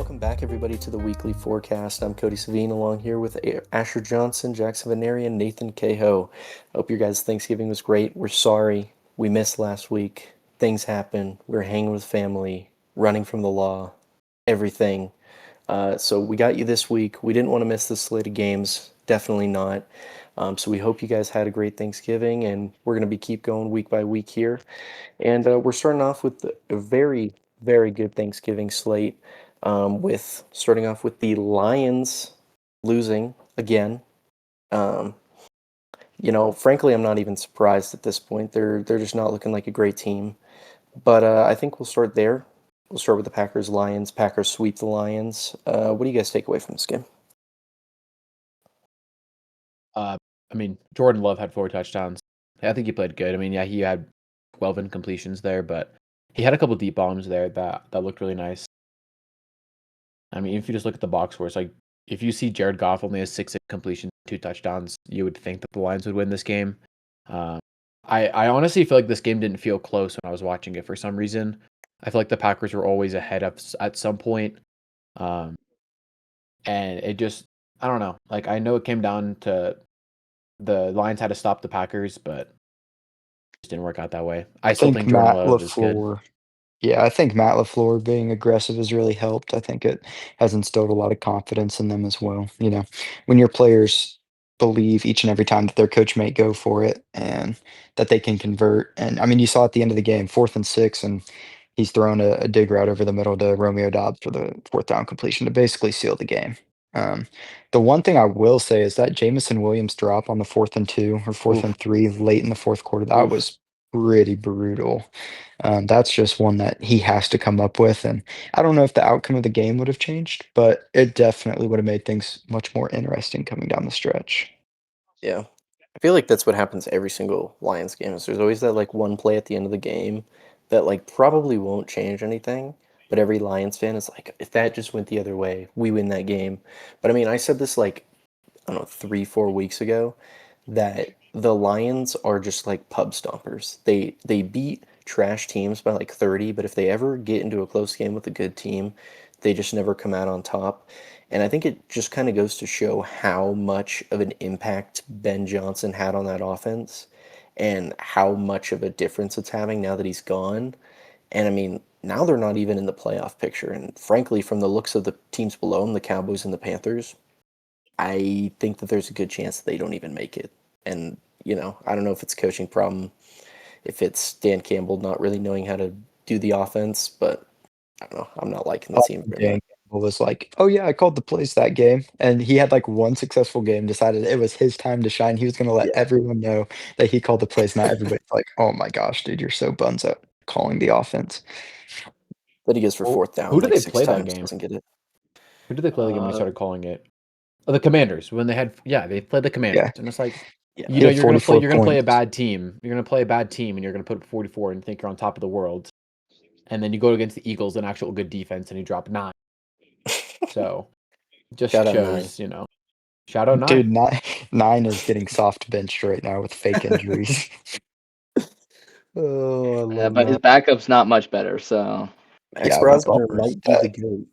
welcome back, everybody, to the weekly forecast. I'm Cody Savine, along here with Asher Johnson, Jackson Veneri, and Nathan Cahoe. Hope your guys' Thanksgiving was great. We're sorry we missed last week. Things happen. We're hanging with family, running from the law, everything. So we got you this week. We didn't want to miss this slate of games. Definitely not. So we hope you guys had a great Thanksgiving, and we're going to be keep going week by week here. And we're starting off with a very, very good Thanksgiving slate. With starting off with the Lions losing again. Um, frankly, I'm not even surprised at this point. They're just not looking like a great team. But I think we'll start there. We'll start with the Packers Lions. Packers sweep the Lions. What do you guys take away from this game? Jordan Love had 4 touchdowns. I think he played good. He had 12 incompletions there, but he had a couple deep bombs there that looked really nice. If you just look at the box score, it's like if you see Jared Goff only has 6 incompletions, 2 touchdowns, you would think that the Lions would win this game. I honestly feel like this game didn't feel close when I was watching it for some reason. I feel like the Packers were always ahead at some point. And it just, I don't know. Like, I know it came down to the Lions had to stop the Packers, but it just didn't work out that way. I still think Jordan Love is good. Yeah, I think Matt LaFleur being aggressive has really helped. I think it has instilled a lot of confidence in them as well. When your players believe each and every time that their coach may go for it and that they can convert. And you saw at the end of the game, 4th and 6, and he's thrown a dig route over the middle to Romeo Dobbs for the 4th down completion to basically seal the game. The one thing I will say is that Jamison Williams drop on the 4th and 2 or 4th and 3 late in the fourth quarter, that was pretty brutal. That's just one that he has to come up with, and I don't know if the outcome of the game would have changed, but it definitely would have made things much more interesting coming down the stretch. Yeah. I feel like that's what happens every single Lions game. Is there's always that like one play at the end of the game that like probably won't change anything, but every Lions fan is like, if that just went the other way, we win that game. But I said this like I don't know 3, 4 weeks ago that the Lions are just like pub stompers. They beat trash teams by like 30, but if they ever get into a close game with a good team, they just never come out on top. And I think it just kind of goes to show how much of an impact Ben Johnson had on that offense and how much of a difference it's having now that he's gone. And now they're not even in the playoff picture. And frankly, from the looks of the teams below them, the Cowboys and the Panthers, I think that there's a good chance that they don't even make it. And, I don't know if it's a coaching problem, if it's Dan Campbell not really knowing how to do the offense, but I don't know. I'm not liking the team very Dan much. Campbell was like, "Oh yeah, I called the plays that game," and he had like one successful game. Decided it was his time to shine. He was going to let Yeah. everyone know that he called the plays. Not everybody's like, "Oh my gosh, dude, you're so buns out calling the offense." That he goes for Well, fourth down who did like they six play that times, game? doesn't get it. Who did they play the game when he started calling it? Oh, the Commanders. When they played the Commanders, Yeah, and it's like, Yeah. he had you're gonna 44 play a points. bad team. You're gonna play a bad team, and you're gonna put up 44 and think you're on top of the world. And then you go against the Eagles, an actual good defense, and you drop 9. So, just Shout out 9. shows, shout out 9. Dude, nine is getting soft benched right now with fake injuries. Oh, I love But his that. backup's not much better, so Max That's all Brosmer we're might be the saying.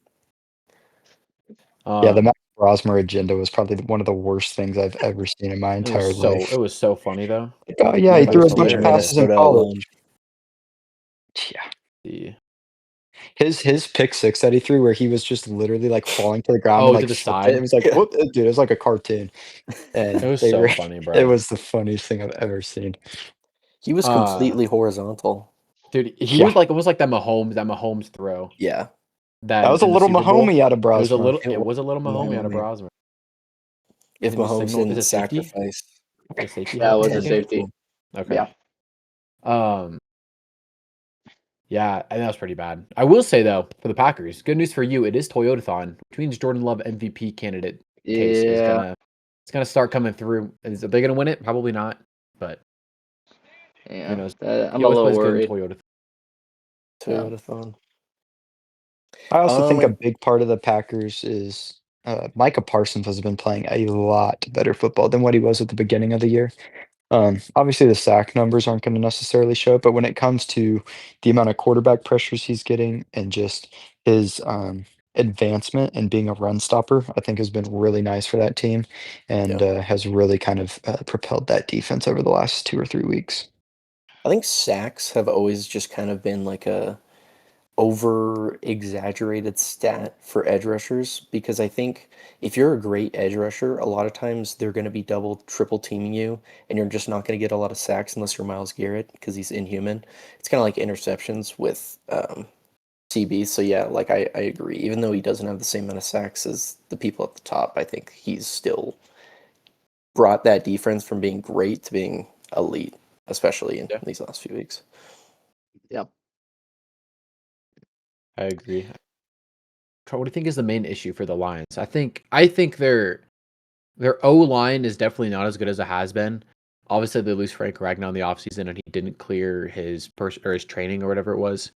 GOAT. The Matt Rosmer agenda was probably one of the worst things I've ever seen in my entire life. It was so funny though. Oh yeah, he Might threw a just be bunch a of passes in Minnesota college. alum. Yeah. His pick six that he threw where he was just literally like falling to the ground and to like the flipped side. it. It was like, Yeah. whoop, dude, it was like a cartoon. And It was so funny, bro. It was the funniest thing I've ever seen. He was completely horizontal. Dude, he was like almost like that Mahomes throw. Yeah. That was a little Mahomey out of Brosmer. It was a little Mahomey out of Brosmer. If Mahomes didn't sacrifice. The safety? Yeah, it was a safety. Okay. Yeah. Yeah, and that was pretty bad. I will say though, for the Packers, good news for you, it is Toyotathon, which means Jordan Love MVP candidate case is gonna start coming through. Are they gonna win it? Probably not, but yeah, who knows? I'm a little worried. Toyotathon. I also think a big part of the Packers is Micah Parsons has been playing a lot better football than what he was at the beginning of the year. Obviously, the sack numbers aren't going to necessarily show it, but when it comes to the amount of quarterback pressures he's getting and just his advancement and being a run stopper, I think has been really nice for that team and has really kind of propelled that defense over the last 2 or 3 weeks. I think sacks have always just kind of been like a over exaggerated stat for edge rushers because I think if you're a great edge rusher, a lot of times they're going to be double, triple teaming you, and you're just not going to get a lot of sacks unless you're Miles Garrett because he's inhuman. It's kind of like interceptions with CB. So yeah, like I agree. Even though he doesn't have the same amount of sacks as the people at the top, I think he's still brought that defense from being great to being elite, especially in these last few weeks. Yep. I agree. What do you think is the main issue for the Lions? I think their O-line is definitely not as good as it has been. Obviously, they lose Frank Ragnow in the offseason, and he didn't clear his his training or whatever it was,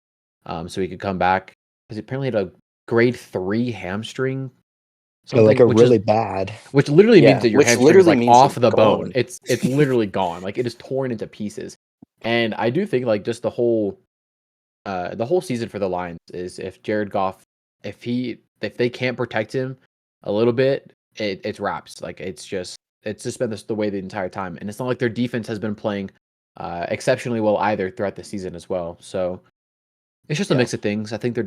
so he could come back. Because he apparently had a grade 3 hamstring, So like something, a really bad. which literally means Yeah, that your which hamstring is literally like means off it's the bone. gone. It's literally gone. Like it is torn into pieces. And I do think like just the whole season for the Lions is if Jared Goff, if they can't protect him a little bit, it's wraps. Like it's just been this the way the entire time, and it's not like their defense has been playing exceptionally well either throughout the season as well. So it's just a mix of things. I think they're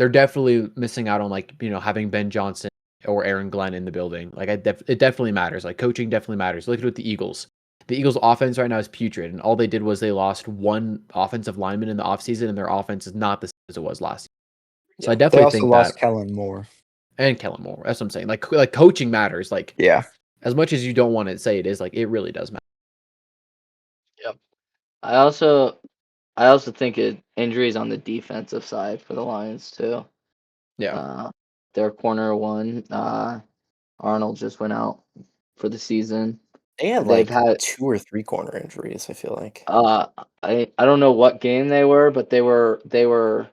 definitely missing out on like having Ben Johnson or Aaron Glenn in the building. Like it definitely matters. Like coaching definitely matters. Look at it with the Eagles. The Eagles' offense right now is putrid, and all they did was they lost one offensive lineman in the offseason, and their offense is not the same as it was last year. So I Yeah. They definitely also think lost that, Kellen Moore. and Kellen Moore. That's what I'm saying. Like coaching matters. Like Yeah. as much as you don't want to say it is, like it really does matter. Yep. I also think injuries on the defensive side for the Lions too. Yeah, Their corner one, Arnold just went out for the season. They had They've like had 2 or 3 corner injuries, I feel like. I don't know what game they were, but they were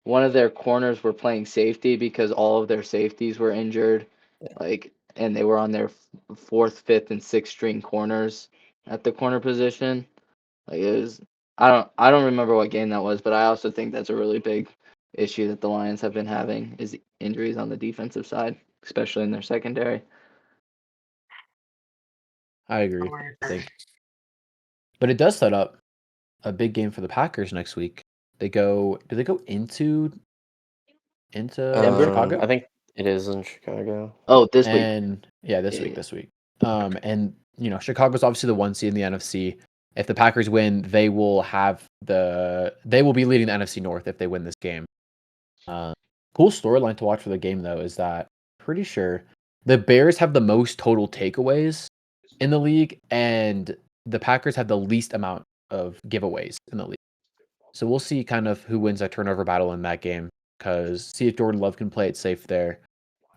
one of their corners were playing safety because all of their safeties were injured, Yeah. like, and they were on their fourth, fifth, and sixth string corners at the corner position. Like it was, I don't remember what game that was, but I also think that's a really big issue that the Lions have been having is injuries on the defensive side, especially in their secondary. I agree. I think, but it does set up a big game for the Packers next week. Do they go into Denver? Chicago? I think it is in Chicago. Oh, this week. And yeah, this Yeah. week. And Chicago's obviously the 1 seed in the NFC. If the Packers win, they will be leading the NFC North if they win this game. Cool storyline to watch for the game though is that pretty sure the Bears have the most total takeaways in the league, and the Packers have the least amount of giveaways in the league. So we'll see kind of who wins that turnover battle in that game. Because see if Jordan Love can play it safe there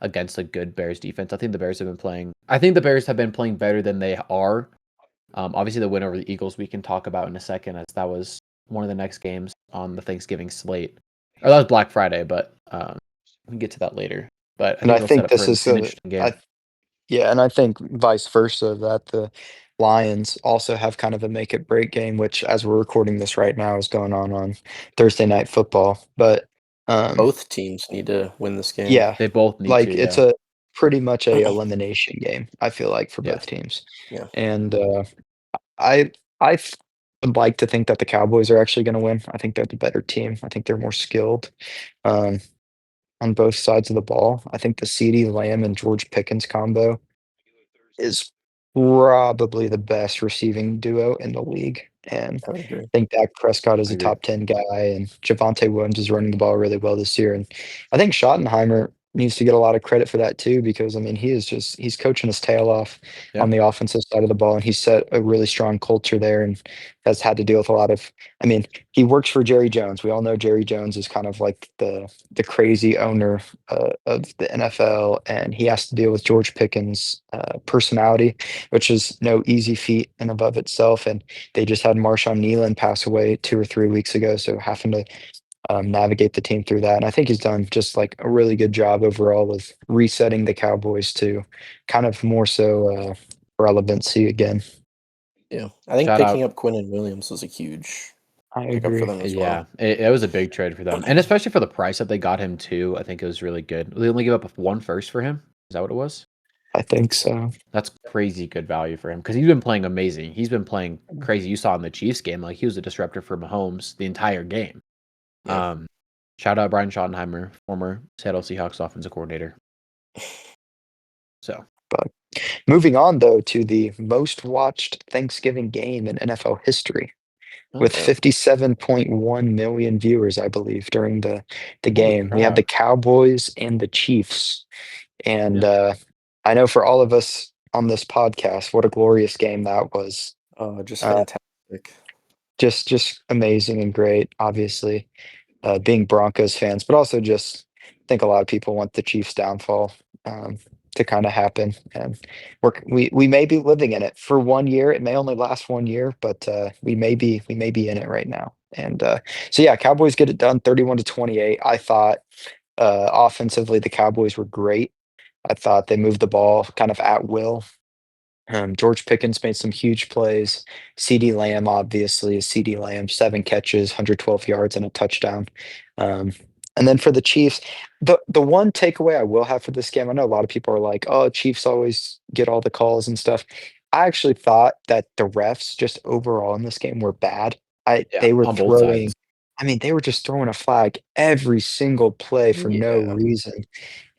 against a good Bears defense. I think the Bears have been playing better than they are. Obviously, the win over the Eagles we can talk about in a second, as that was one of the next games on the Thanksgiving slate. Or that was Black Friday, but we can get to that later. But I And think I it'll set think up for this an is interesting game. and I think vice versa, that the Lions also have kind of a make it break game, which as we're recording this right now is going on Thursday Night Football. But Both teams need to win this game. yeah, They both need like to, it's yeah. a pretty much a elimination game, I feel like, for Yeah. both teams. Yeah. And I would like to think that the Cowboys are actually going to win. I think they're the better team. I think they're more skilled um, on both sides of the ball. I think the CeeDee Lamb and George Pickens combo is probably the best receiving duo in the league, and I would agree. I think Dak Prescott is I a agree. top 10 guy, and Javonte Williams is running the ball really well this year, and I think Schottenheimer needs to get a lot of credit for that too, because, I mean, he's coaching his tail off Yeah. on the offensive side of the ball, and he's set a really strong culture there and has had to deal with a lot of, I mean, he works for Jerry Jones. We all know Jerry Jones is kind of like the crazy owner of the NFL, and he has to deal with George Pickens' personality, which is no easy feat in above itself. And they just had Marshawn Nealon pass away 2 or 3 weeks ago, so having to navigate the team through that. And I think he's done just like a really good job overall of resetting the Cowboys to kind of more so relevancy again. Yeah. I think Shout picking out. up Quinnen Williams was a huge I pick up for agree. them as Yeah, well. it was a big trade for them, and especially for the price that they got him too. I think it was really good. They only gave up one first for him. Is that what it was? I think so. That's crazy good value for him because he's been playing amazing. He's been playing crazy. You saw in the Chiefs game, like he was a disruptor for Mahomes the entire game. Yeah. Shout out Brian Schottenheimer, former Seattle Seahawks offensive coordinator. So, But moving on though to the most watched Thanksgiving game in NFL history, with okay. 57.1 million viewers, I believe, during the Holy game. We have the crap! Cowboys and the Chiefs. And Yeah. I know for all of us on this podcast, what a glorious game that was. Just Uh, fantastic. just amazing and great, obviously, being Broncos fans, but also just think a lot of people want the Chiefs' downfall to kind of happen. And we may be living in it for 1 year. It may only last 1 year, but we may be in it right now. And so yeah, Cowboys get it done 31-28. I thought offensively the Cowboys were great. I thought they moved the ball kind of at will. George Pickens made some huge plays. CeeDee Lamb, obviously, is CeeDee Lamb, 7 catches, 112 yards, and a touchdown. Um, and then for the Chiefs, the one takeaway I will have for this game, I know a lot of people are like, "Oh, Chiefs always get all the calls and stuff." I actually thought that the refs just overall in this game were bad. Yeah, They were on both sides. throwing, I mean, they were just throwing a flag every single play for no Yeah. reason.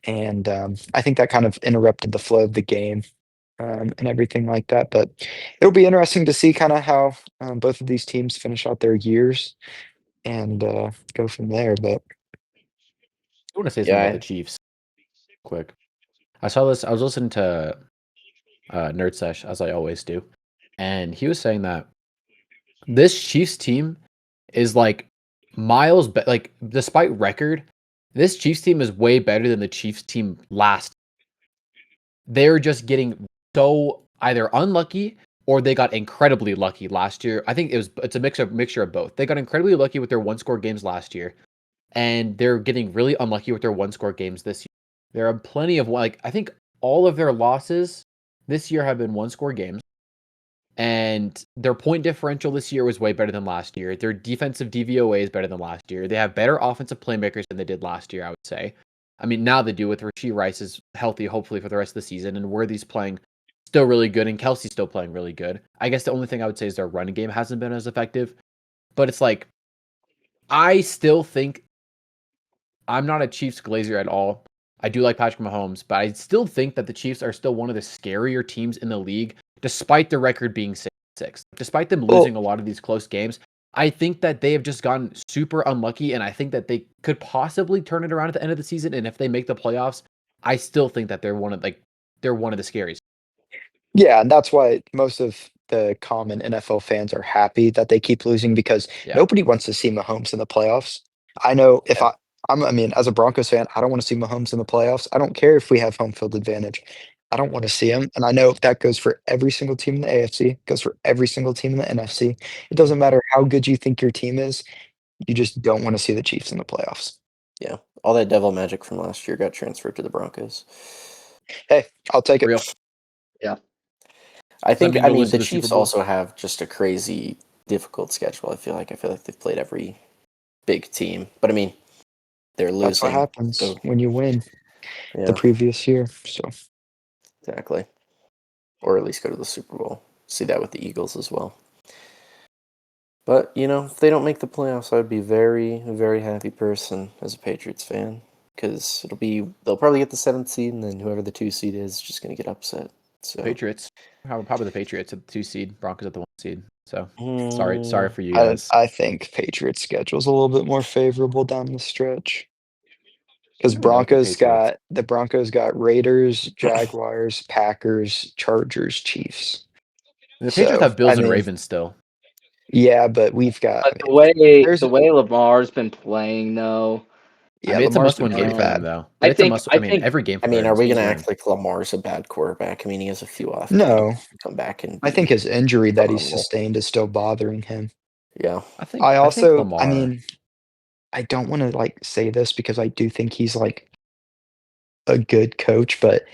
And I think that kind of interrupted the flow of the game and everything like that. But it'll be interesting to see kind of how both of these teams finish out their years and go from there. But I want to say something about Yeah. the Chiefs, quick. I saw this. I was listening to Nerd Sesh as I always do, and he was saying that this Chiefs team is like miles, like despite record, this Chiefs team is way better than the Chiefs team last. They're just getting so either unlucky or they got incredibly lucky last year. I think it's a mixture of both. They got incredibly lucky with their one score games last year, and they're getting really unlucky with their one score games this year. There are plenty of like I think all of their losses this year have been one score games. And their point differential this year was way better than last year. Their defensive DVOA is better than last year. They have better offensive playmakers than they did last year, I would say. I mean, now they do with Rashee Rice is healthy, hopefully, for the rest of the season, and Worthy's playing still really good, and Kelsey's still playing really good. I guess the only thing I would say is their running game hasn't been as effective. But it's like, I still think I'm not a Chiefs glazer at all. I do like Patrick Mahomes, but I still think that the Chiefs are still one of the scarier teams in the league, despite the record being 6-6. Despite them well, losing a lot of these close games, I think that they have just gotten super unlucky, and I think that they could possibly turn it around at the end of the season. And if they make the playoffs, I still think that they're one of the scaries. yeah, and that's why most of the common NFL fans are happy that they keep losing because Yeah, nobody wants to see Mahomes in the playoffs. I know if yeah, I mean, as a Broncos fan, I don't want to see Mahomes in the playoffs. I don't care if we have home field advantage. I don't want to see him, and I know that goes for every single team in the AFC, goes for every single team in the NFC. It doesn't matter how good you think your team is, you just don't want to see the Chiefs in the playoffs. Yeah. All that devil magic from last year got transferred to the Broncos. Hey, I'll take it. real. Yeah. I Does that think, mean I you'll mean, lose to the the Super Chiefs Bowl? also have just a crazy difficult schedule. I feel like they've played every big team, but I mean, they're That's what losing. happens So when you win the yeah, previous year. So exactly. Or at least go to the Super Bowl. See that with the Eagles as well. But, if they don't make the playoffs, I'd be very, very happy person as a Patriots fan. Because they'll probably get the 7th seed, and then whoever the 2 seed is just going to get upset. So, Patriots. How probably the Patriots at the 2 seed, Broncos at the 1 seed. So sorry mm, for you I guys. I think Patriots schedule's a little bit more favorable down the stretch. Because I really like the Patriots. The Broncos got Raiders, Jaguars, Packers, Chargers, Chiefs. The Patriots So, have I Bills and mean, Ravens still. yeah, but we've got, But I the mean, way there's the way Lamar's been playing, though, I yeah, mean, it's a Lamar's been must-win pretty game for them, bad. though. I But it's a think must. I I mean, think every game I for mean, are them, we going he's to winning. act like Lamar's a bad quarterback? I mean, he has a few off games. No, Come back and I think be his injury that he phenomenal. sustained is still bothering him. Yeah. I think I Lamar. mean, I don't wanna, like, say this because I do think he's, like, a good coach, but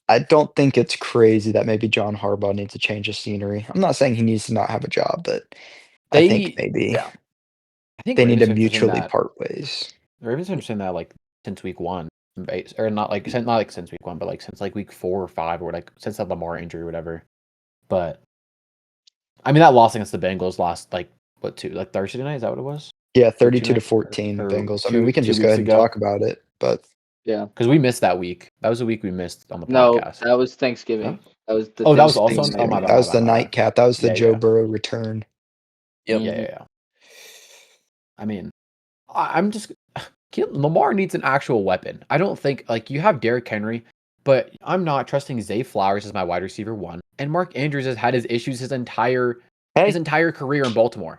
I don't think it's crazy that maybe John Harbaugh needs to change of scenery. I'm not saying he needs to not have a job, but I think They maybe yeah. I think They need to Ravens fans are saying mutually that. part ways. The Ravens fans are saying that like since week 1, or not like since week 1, but like since like week 4 or 5, or like since that Lamar injury or whatever. But I mean, that loss against the Bengals last like what like Thursday night? Is that what it was? Yeah, Or 32-14 or Bengals. I mean, we can two just go weeks ahead and ago? talk about it, but Yeah. Because we missed that week. That was a week we missed on the No, podcast. that was Thanksgiving. Huh? That was the Oh, that was Thanksgiving also. Oh, night. my bad. that My was bad. the My bad. nightcap. That was the Yeah, Joe yeah, Burrow return. Yep. yeah, yeah. I mean, I'm just Lamar needs an actual weapon. I don't think like you have Derrick Henry, but I'm not trusting Zay Flowers as my wide receiver 1. And Mark Andrews has had his issues his entire Hey, career in Baltimore.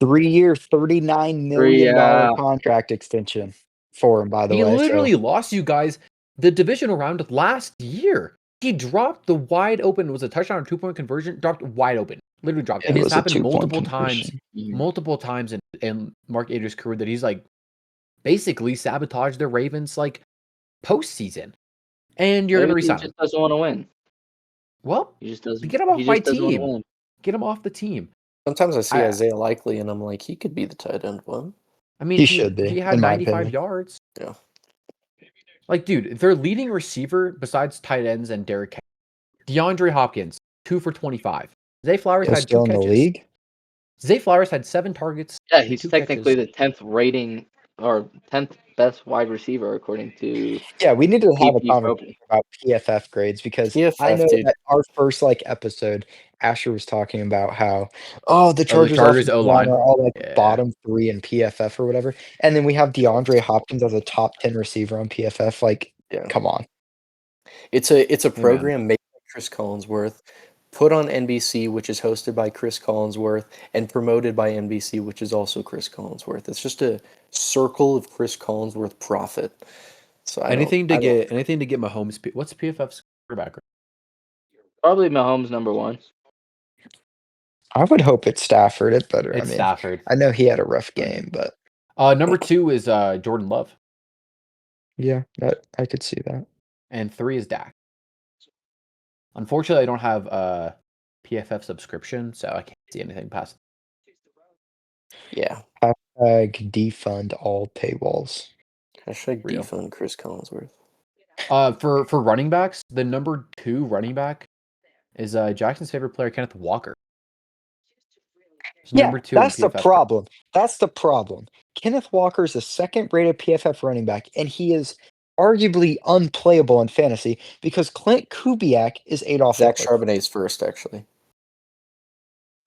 3-year, $39 million Yeah. contract extension for him, by the He way. literally lost you guys the divisional round last year. He dropped the wide open. It was a touchdown or 2-point conversion. Dropped wide open. Literally dropped. Yeah, And it it's was a happened 2-point Mhm. multiple times in Mark Andrews' career that he's like basically sabotaged the Ravens like postseason. And you're Maybe gonna he resign him. just doesn't want to win. Well, He just doesn't. get him He off my just doesn't want to team. win. Get him off the team. Sometimes I see I Isaiah Likely and I'm like, he could be the tight end one. I mean He he should be, had in my 95 opinion. yards. Yeah. Like, dude, their leading receiver besides tight ends and Derrick Henry, DeAndre Hopkins, 2 for 25. Zay Flowers He's had 2 still in the catches. league. Zay Flowers had 7 targets Yeah, and he's 2 technically catches. the 10th rating or 10th best wide receiver according to Yeah, we need to have a PP Pro. conversation about PFF grades because I PFF, know dude. that our first episode, Asher was talking about how the Oh, the Chargers Chargers offensive line O-line. are all like Yeah. bottom 3 in PFF or whatever, and then we have DeAndre Hopkins as a top 10 receiver on PFF. Like, Yeah. come on. It's a Hey, man. program made by Chris Collinsworth, put on NBC, which is hosted by Chris Collinsworth, and promoted by NBC, which is also Chris Collinsworth. It's just a circle of Chris Collinsworth profit. So Anything to get Mahomes. What's PFF's quarterback? Probably Mahomes number 1. I would hope it's Stafford. It better. It's I mean, Stafford. I know he had a rough game, but Number 2 is Jordan Love, yeah, that I could see that. and 3 is Dak. Unfortunately, I don't have a PFF subscription, so I can't see anything past. yeah. Hashtag defund all paywalls. Hashtag Real. defund Chris Collinsworth. For running backs, the number 2 running back is Jackson's favorite player, Kenneth Walker. He's Yeah, number 2 in that's the PFF. problem. That's the problem. Kenneth Walker is a second-rated PFF running back, and he is arguably unplayable in fantasy because Clint Kubiak is Adolf Zach Hitler. Charbonnet's first, actually.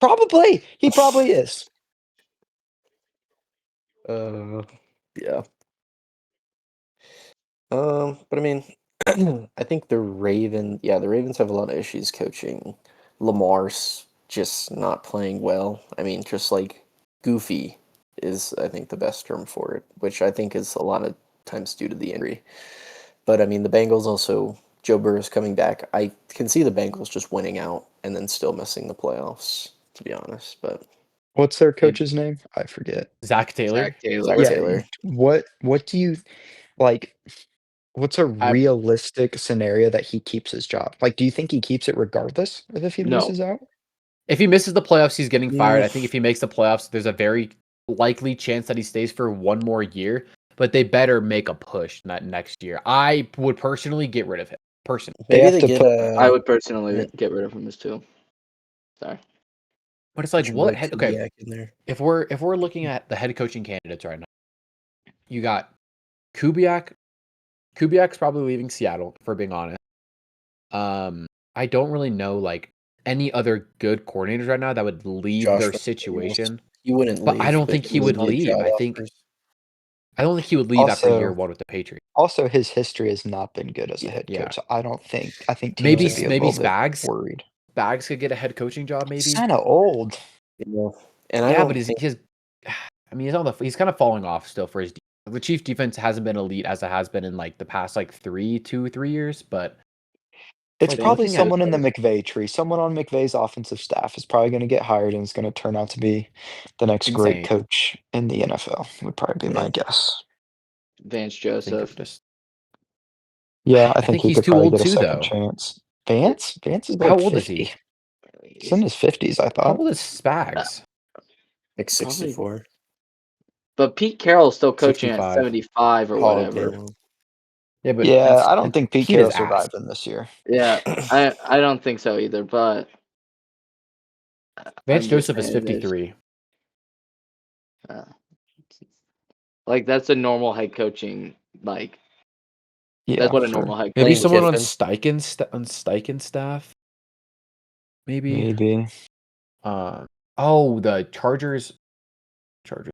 Probably. He probably is. Yeah. But I mean, I think the Ravens have a lot of issues coaching. Lamar's just not playing well. I mean, just like goofy is, I think, the best term for it, which I think is a lot of times due to the injury. But I mean, the Bengals also, Joe Burrow's coming back. I can see the Bengals just winning out and then still missing the playoffs, to be honest. But What's their coach's name? I forget. Zach Taylor. Zach Taylor. Zach Yeah. Taylor. What do you like? What's a I- realistic scenario that he keeps his job? Like, do you think he keeps it regardless of if he No. loses out? If he misses the playoffs, he's getting fired. I Mm. think if he makes the playoffs, there's a very likely chance that he stays for 1 more year. But they better make a push next year. I would personally get rid of him. Personally. They Maybe have they to get put- I would personally yeah. get rid of him as too. Sorry. But it's like, your what boy head? Okay, Kubiak in there. if we're looking at the head coaching candidates right now, you got Kubiak. Kubiak's probably leaving Seattle, for being honest. I don't really know like any other good coordinators right now that would leave Josh their McDaniels. situation. He wouldn't But leave. I don't think he would get leave. job I think offers. I don't think he would leave after Also- year 1 with the Patriots. Also, his history has not been good as a head Yeah. coach. So I think teams Maybe would be a maybe little bit Spags worried. Spags could get a head coaching job. Maybe. He's kind of old. Yeah. And I Yeah, don't but think I mean, he's kind of falling off still for his. The Chief defense hasn't been elite as it has been in like the past like 3 years, but It's like, probably looking at- someone in the McVay tree. Someone on McVay's offensive staff is probably going to get hired and is going to turn out to be the next great Insane. coach in the NFL. Would probably be my Yeah. guess. Vance I think Joseph. of just Yeah, I I think think he he's could too probably old get a too, second though. chance. Vance is How like old is 50. he? He's in his 50s, I How thought. old is Spags? like 64. But Pete Carroll's still coaching at 65. 75 or Oh, whatever. damn. Yeah, but Yeah, I don't think Pete Pete is Carroll ass. survived them this year. Yeah, I don't think so either. But Vance I'm just Joseph is saying there's 53. like that's a normal head coaching like Yeah, that's what a for normal head Maybe Lane coach someone on Kiffin. Steichen's staff. Maybe. maybe. The Chargers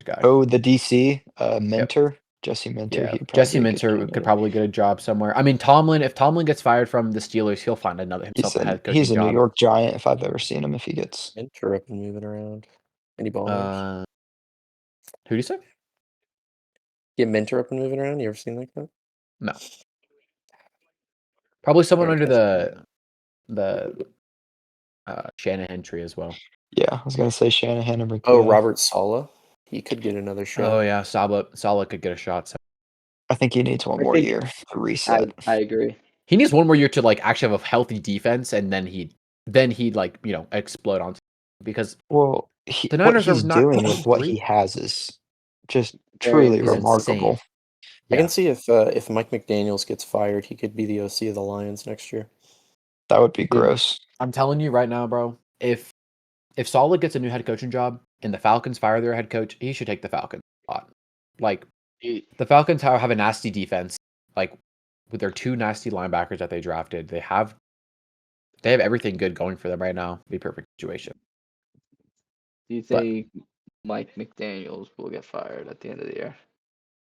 guy. Oh, the DC Minter, Jesse Minter. Yeah, He'd probably Jesse be a good Minter could candidate. probably get a job somewhere. I mean, if Tomlin gets fired from the Steelers, he'll find himself a head He's coaching a New job. York Giant if I've ever seen him. If he gets Mentor up and moving around. Any ballers? Who do you say? Get Mentor up and moving around? You ever seen like that? No. Probably someone Alright, under guys. the Shanahan tree as well. yeah, I was gonna say Shanahan and Oh, McVay. Robert Saleh. He could get another shot. Oh yeah, Sala could get a shot. So. I think he needs one I more think year to reset. I agree. He needs one more year to like actually have a healthy defense, and then he'd like explode on because Well, the what Niners are he's not doing with what he great. has is just Very truly Is impressive. remarkable. insane. I Yeah, can see if Mike McDaniels gets fired, he could be the OC of the Lions next year. That would be Dude, gross. I'm telling you right now, bro. If Saleh gets a new head coaching job and the Falcons fire their head coach, he should take the Falcons spot. Like the Falcons have a nasty defense, like with their two nasty linebackers that they drafted. They have everything good going for them right now. It'd be a perfect situation. Do you But- think Mike McDaniels will get fired at the end of the year?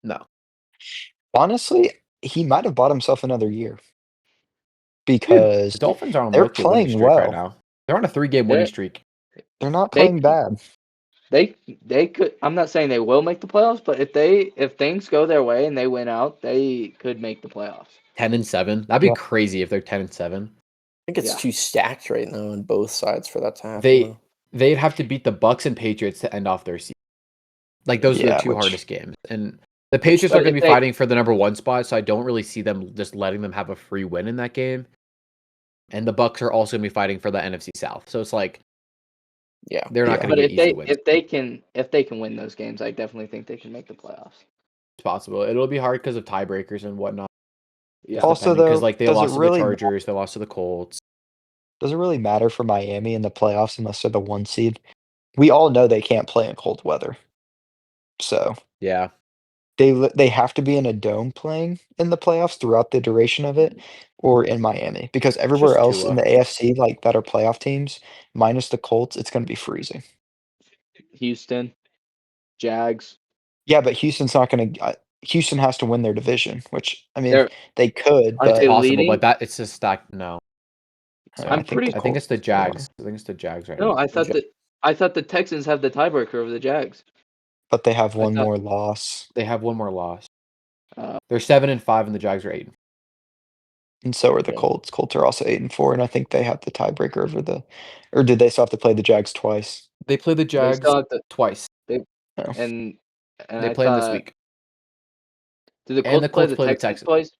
No. Honestly, he might have bought himself another year Dude, because the Dolphins are on they're low key winning playing streak right well. now. They're on a 3-game winning streak. They're not They playing bad. They could. I'm not saying they will make the playoffs, but if things go their way and they win out, they could make the playoffs. 10-7. That'd be Yeah. crazy if they're 10-7. I think it's Yeah. too stacked right now on both sides for that to happen. They'd have to beat the Bucks and Patriots to end off their season. Like those are Yeah, the two which- hardest games, and the Patriots are But going to if be they- fighting for the number 1 spot. So I don't really see them just letting them have a free win in that game. And the Bucks are also going to be fighting for the NFC South. So it's like, Yeah. they're not Yeah. going But to get easy wins. if they can win those games, I definitely think they can make the playoffs. It's possible. It'll be hard because of tiebreakers and whatnot. Yeah. Also, Because though, like they does it lost to really the Chargers, they lost to the Colts. does it really matter for Miami in the playoffs unless they're the 1 seed? We all know they can't play in cold weather. So Yeah. they have to be in a dome playing in the playoffs throughout the duration of it, or in Miami, because everywhere just else Tua. in the AFC, like that are playoff teams, minus the Colts, it's going to be freezing. Houston, Jags. Yeah, but Houston's not going to. Houston has to win their division, which I mean They're they could, Aren't but they Possible, leading? but it's a stack. No. I'm pretty- I think it's the Colts are. Jags. I think it's the Jags right No, now. I thought the Texans have the tiebreaker over the Jags. But they have I one thought- more loss, They have one more loss. Uh, They're 7-5, and the Jags are 8. and so are the Yeah. Colts. Colts are also 8-4, and I think they have the tiebreaker over the. Or did they still have to play the Jags twice? They play the they Jags still have to, twice. Oh. and They I play them this thought- week. Did the And Colts the play Colts the play the Texans Texans.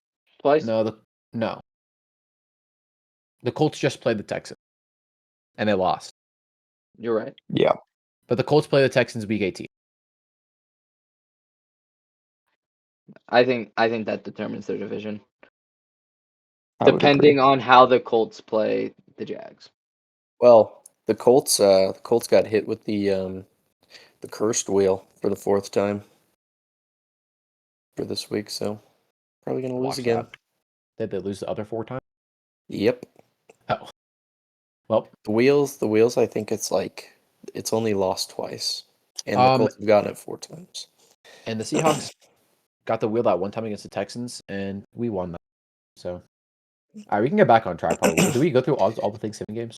twice? No. The Colts just played the Texans, and they lost. You're right. Yeah, But the Colts play the Texans week 18. I think that determines their division, I would depending agree. on how the Colts play the Jags. Well, the Colts got hit with the cursed wheel for the 4th time for this week, so probably gonna lose Watch again. that. Did they lose the other 4 times? Yep. Oh. Well, The wheels. I think it's only lost twice, and the Colts have gotten it 4 times. and the Seahawks got the wheel that one time against the Texans, and we won that. So, all right, we can get back on track. Probably. Do we go through all the Thanksgiving games?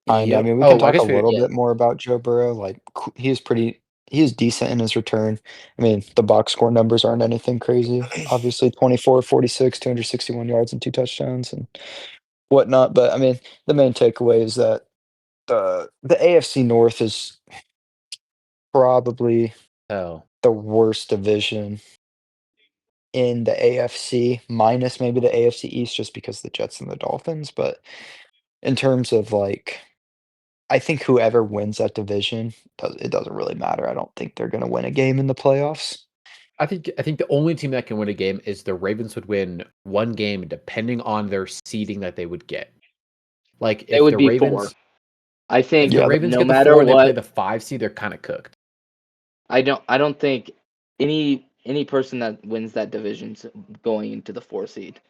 I Yep. mean, we Oh, can I talk guess a we- little yeah. bit more about Joe Burrow. Like, he is decent in his return. I mean, the box score numbers aren't anything crazy. Obviously, 24, 46, 261 yards and 2 touchdowns and whatnot. But I mean, the main takeaway is that the AFC North is probably Oh, the worst division in the AFC, minus maybe the AFC East, just because the Jets and the Dolphins. But in terms of like I think whoever wins that division, it doesn't really matter. I don't think they're going to win a game in the playoffs. I think the only team that can win a game is the Ravens would win one game depending on their seeding that they would get. Like They if would the be Ravens 4. I think Yeah, Ravens no get the matter 4 and they play what, the 5 seed, they're kind of cooked. I don't think any person that wins that division's going into the 4 seed.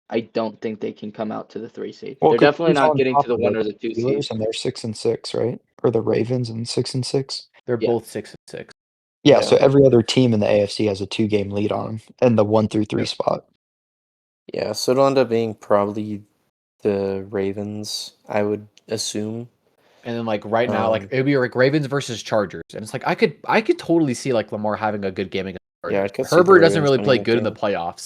I don't think they can come out to the 3 seed. well, They're because definitely who's not on getting to top the of 1 it? or the 2 seed. Steelers, and they're 6-6, right? Or the Ravens and 6-6. They're Yeah. both 6-6. Yeah, Yeah. so every other team in the AFC has a 2-game lead on them in the 1 through 3 Yep. spot. Yeah, so it'll end up being probably the Ravens, I would assume. And then like right now, like it would be like Ravens versus Chargers, and it's like I could totally see like Lamar having a good game against the Yeah, I Chargers. could see the Herbert doesn't Ravens really winning play that good in the game. playoffs,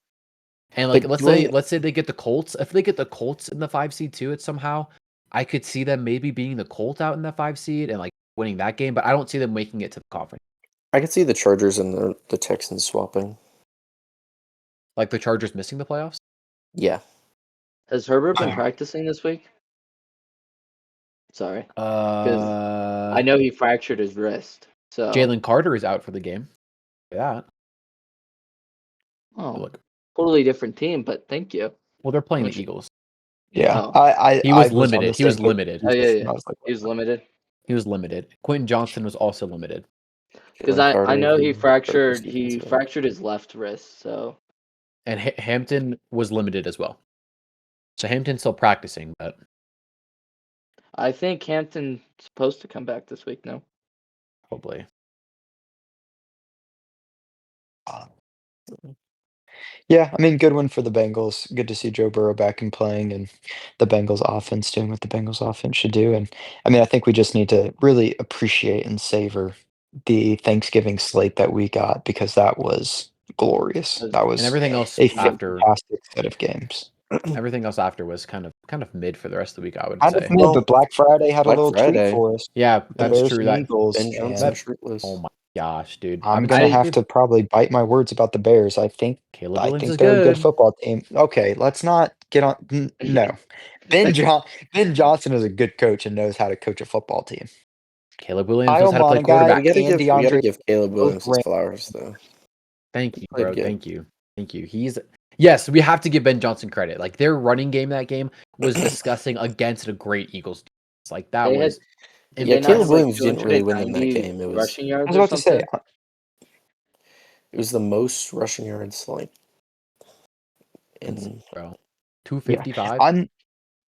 and like But doing let's say they get the Colts. If they get the Colts in the 5 seed too, it's somehow I could see them maybe beating the Colts out in the 5 seed and like winning that game, but I don't see them making it to the conference. I could see the Chargers and the Texans swapping. Like the Chargers missing the playoffs. Yeah. Has Herbert been practicing this week? Sorry. I know he fractured his wrist. So Jalen Carter is out for the game. Yeah. Oh, Look, totally different team, but thank you. well, they're playing Which- the Eagles. Yeah, Oh. He was I was on the limited. He was same page limited. with Oh, you, yeah. and I was like, He was limited. He was limited. Quentin Johnson was also limited. Because Jalen I Carter, know he the Broncos fractured defensive end. fractured his left wrist. So And Hampton was limited as well. So Hampton's still practicing, but I think Hampton's supposed to come back this week. No. probably. yeah, I mean, good one for the Bengals. Good to see Joe Burrow back and playing, and the Bengals offense doing what the Bengals offense should do. And I mean, I think we just need to really appreciate and savor the Thanksgiving slate that we got, because that was glorious. That And was everything else a after fantastic set of games. everything else after was kind of mid for the rest of the week, I would Kind of say. mid, Well, but Black Friday had Black a little treat Friday. for us. Yeah, The that's Bears true. and That Eagles. Ben Johnson And shirtless. oh my gosh, dude. I'm I gonna mean, have to probably bite my words about the Bears. Caleb I Williams think is they're a good good. football team. Okay, let's not get on. No, Ben Johnson is a good coach and knows how to coach a football team. Caleb Williams knows Kyle how to play Monagai quarterback. and We gotta DeAndre give Caleb both Williams his ran. flowers though. Thank He you, played bro. good. Thank you. Thank you. Yes, we have to give Ben Johnson credit. Like their running game that game was discussing against a great Eagles defense. Like that They was Did Yeah, they not Caleb have like Williams didn't really win them that 290 game. It rushing I yards was or about to say, something? was the most rushing yards like in bro. yeah, 255.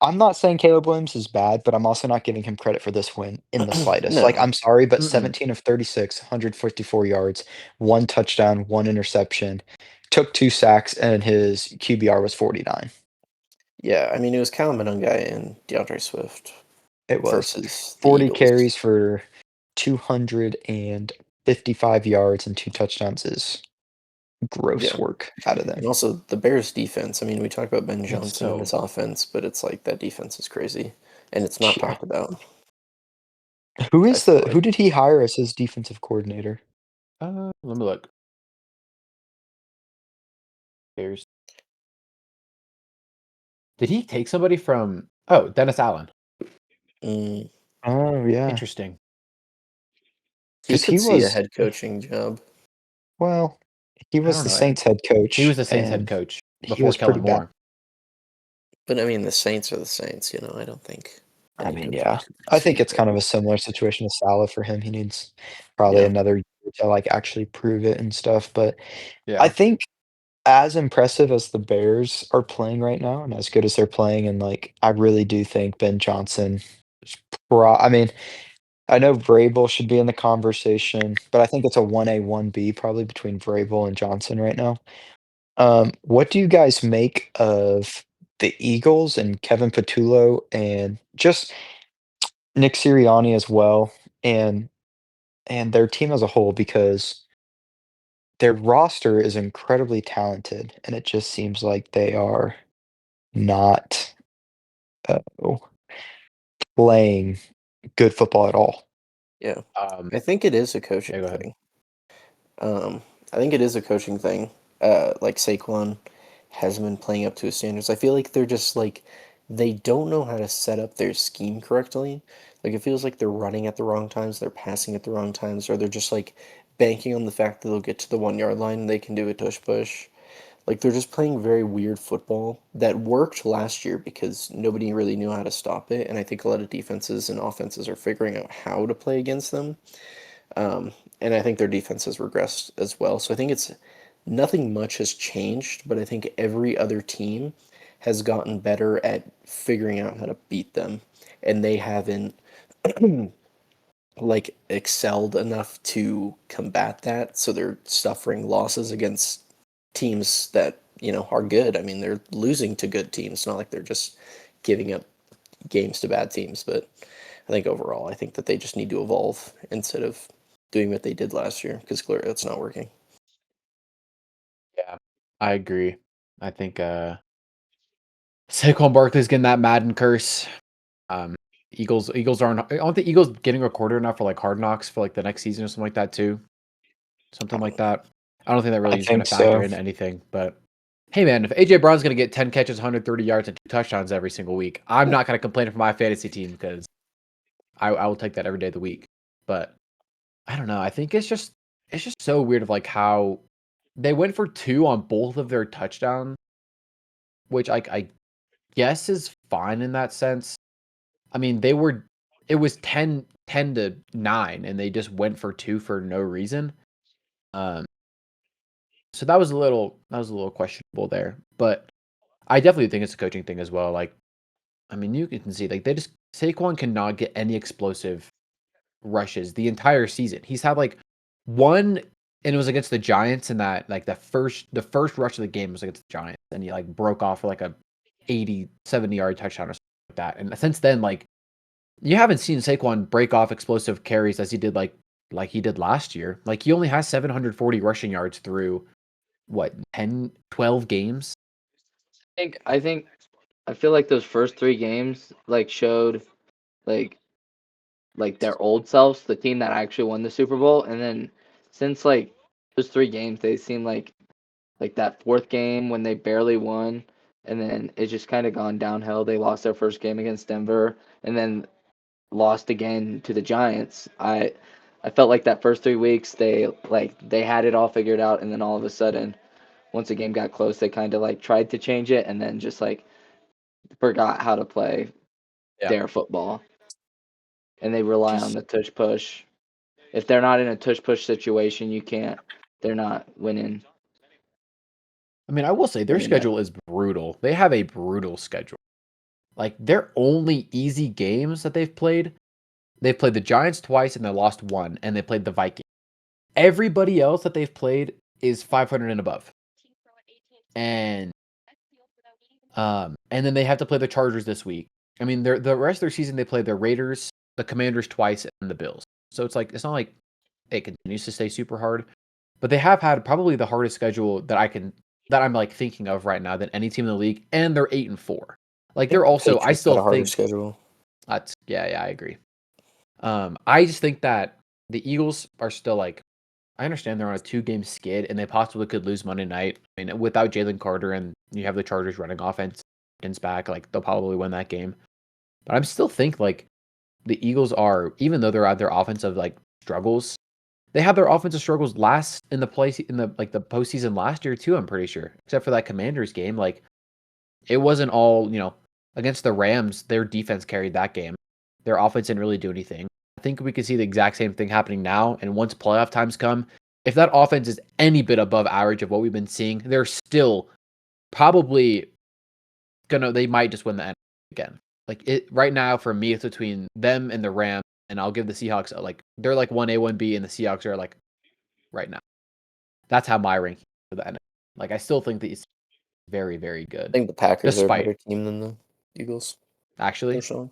I'm not saying Caleb Williams is bad, but I'm also not giving him credit for this win in the slightest. Like, No. I'm sorry, but Mm-mm. 17 of 36, 154 yards, 1 touchdown, 1 interception, took 2 sacks, and his QBR was 49. Yeah, I mean it was Kyle Monangai and DeAndre Swift It was versus the 40 Eagles. carries for 255 yards and 2 touchdowns is gross Yeah. work out of them. And also the Bears defense. I mean, we talk about Ben It's Johnson and so- his offense, but it's like that defense is crazy. And it's not Yeah. talked about. Who I is feel the who like. did he hire as his defensive coordinator? Let me look. Bears. Did he take somebody from Dennis Allen? Mm, Oh yeah, Interesting. he 'cause could he see a was head coaching job. well, he was don't the know. Saints head coach. He was the Saints head and coach he before was pretty Kellen bad. Moore. But I mean the Saints are the Saints, I don't think I any mean, coach yeah. wants to I think see it's kind of that. a similar situation to Salah for him. He needs probably Yeah. another year to like actually prove it and stuff. But Yeah. I think as impressive as the Bears are playing right now, and as good as they're playing, and like I really do think Ben Johnson is I mean, I know Vrabel should be in the conversation, but I think it's a 1A, 1B probably between Vrabel and Johnson right now. What do you guys make of the Eagles and Kevin Patullo and just Nick Sirianni as well, and their team as a whole? Because their roster is incredibly talented, and it just seems like they are not, oh, playing good football at all. Yeah. I think it is a coaching go ahead. thing. I think it is a coaching thing. Like Saquon hasn't been playing up to his standards. I feel like they're just like they don't know how to set up their scheme correctly. Like it feels like they're running at the wrong times, they're passing at the wrong times, or they're just like banking on the fact that they'll get to the 1 yard line and they can do a tush push. Like they're just playing very weird football that worked last year because nobody really knew how to stop it, and I think a lot of defenses and offenses are figuring out how to play against them. Um, and I think their defense has regressed as well. So I think it's nothing much has changed, but I think every other team has gotten better at figuring out how to beat them, and they haven't like excelled enough to combat that. So they're suffering losses against teams that are good. I mean, they're losing to good teams, not like they're just giving up games to bad teams. But I think overall, I think that they just need to evolve instead of doing what they did last year because clearly that's not working. Yeah, I agree. I think Saquon Barkley's getting that Madden curse. Um, Eagles aren't. Aren't the Eagles getting recorded enough for like Hard Knocks for like the next season or something like that too? Something I like don't know. that. I don't think that I really is going to think factor so. into anything. But hey, man, if AJ Brown's going to get 10 catches, 130 yards, and 2 touchdowns every single week, I'm not going to complain for my fantasy team because I will take that every day of the week. But I don't know. I think it's just so weird of like how they went for 2 on both of their touchdowns, which I guess is fine in that sense. I mean, it was 10-9, and they just went for 2 for no reason. Um, so that was a little questionable there. But I definitely think it's a coaching thing as well. Like, I mean, you can see like they just Saquon cannot get any explosive rushes the entire season. He's had like one, and it was against the Giants, and that like the first rush of the game was against the Giants, and he like broke off for like a 80, 70-yard touchdown or something like that. And since then, like you haven't seen Saquon break off explosive carries as he did like he did last year. Like he only has 740 rushing yards through what 10, 12 games. I think I feel like those first 3 games like showed like their old selves, the team that actually won the Super Bowl, and then since like those 3 games, they seem like that fourth game when they barely won, and then it's just kind of gone downhill. They lost their first game against Denver, and then lost again to the Giants. I felt like that first 3 weeks they had it all figured out, and then all of a sudden, once the game got close, they kind of like tried to change it, and then just like forgot how to play Yeah. their football, and they rely on Just the tush push. If they're not in a tush push situation, you can't. They're not winning I mean, I will say their winning that. schedule is brutal. They have a brutal schedule. Like their only easy games that they've played the Giants twice and they lost one, and they played the Vikings. Everybody else that they've played is 500 and above. And and then they have to play the Chargers this week. I mean, the rest of their season they played the Raiders, the Commanders twice, and the Bills. So it's not like it continues to stay super hard, but they have had probably the hardest schedule that I'm like thinking of right now than any team in the league, and they're 8-4. Like think they're the also, I Patriots had still a harder think schedule. that's yeah, I agree. I just think that the Eagles are still like I understand they're on a 2-game skid and they possibly could lose Monday night. I mean, without Jalen Carter and you have the Chargers running offense back, like they'll probably win that game. But I'm still think like the Eagles are, even though they're at their offensive like struggles, they had their offensive struggles last in the place in the like the postseason last year too. I'm pretty sure, except for that Commanders game, like it wasn't all against the Rams. Their defense carried that game. Their offense didn't really do anything. I think we could see the exact same thing happening now. And once playoff times come, if that offense is any bit above average of what we've been seeing, they're still probably they might just win the NFL again. Like it right now for me, it's between them and the Rams, and I'll give the Seahawks like they're like 1A, 1B, and the Seahawks are like right now. That's how my ranking for the NFL. Like I still think that it's very, very I good. think the Packers are a Despite better team than the Eagles, actually, personally.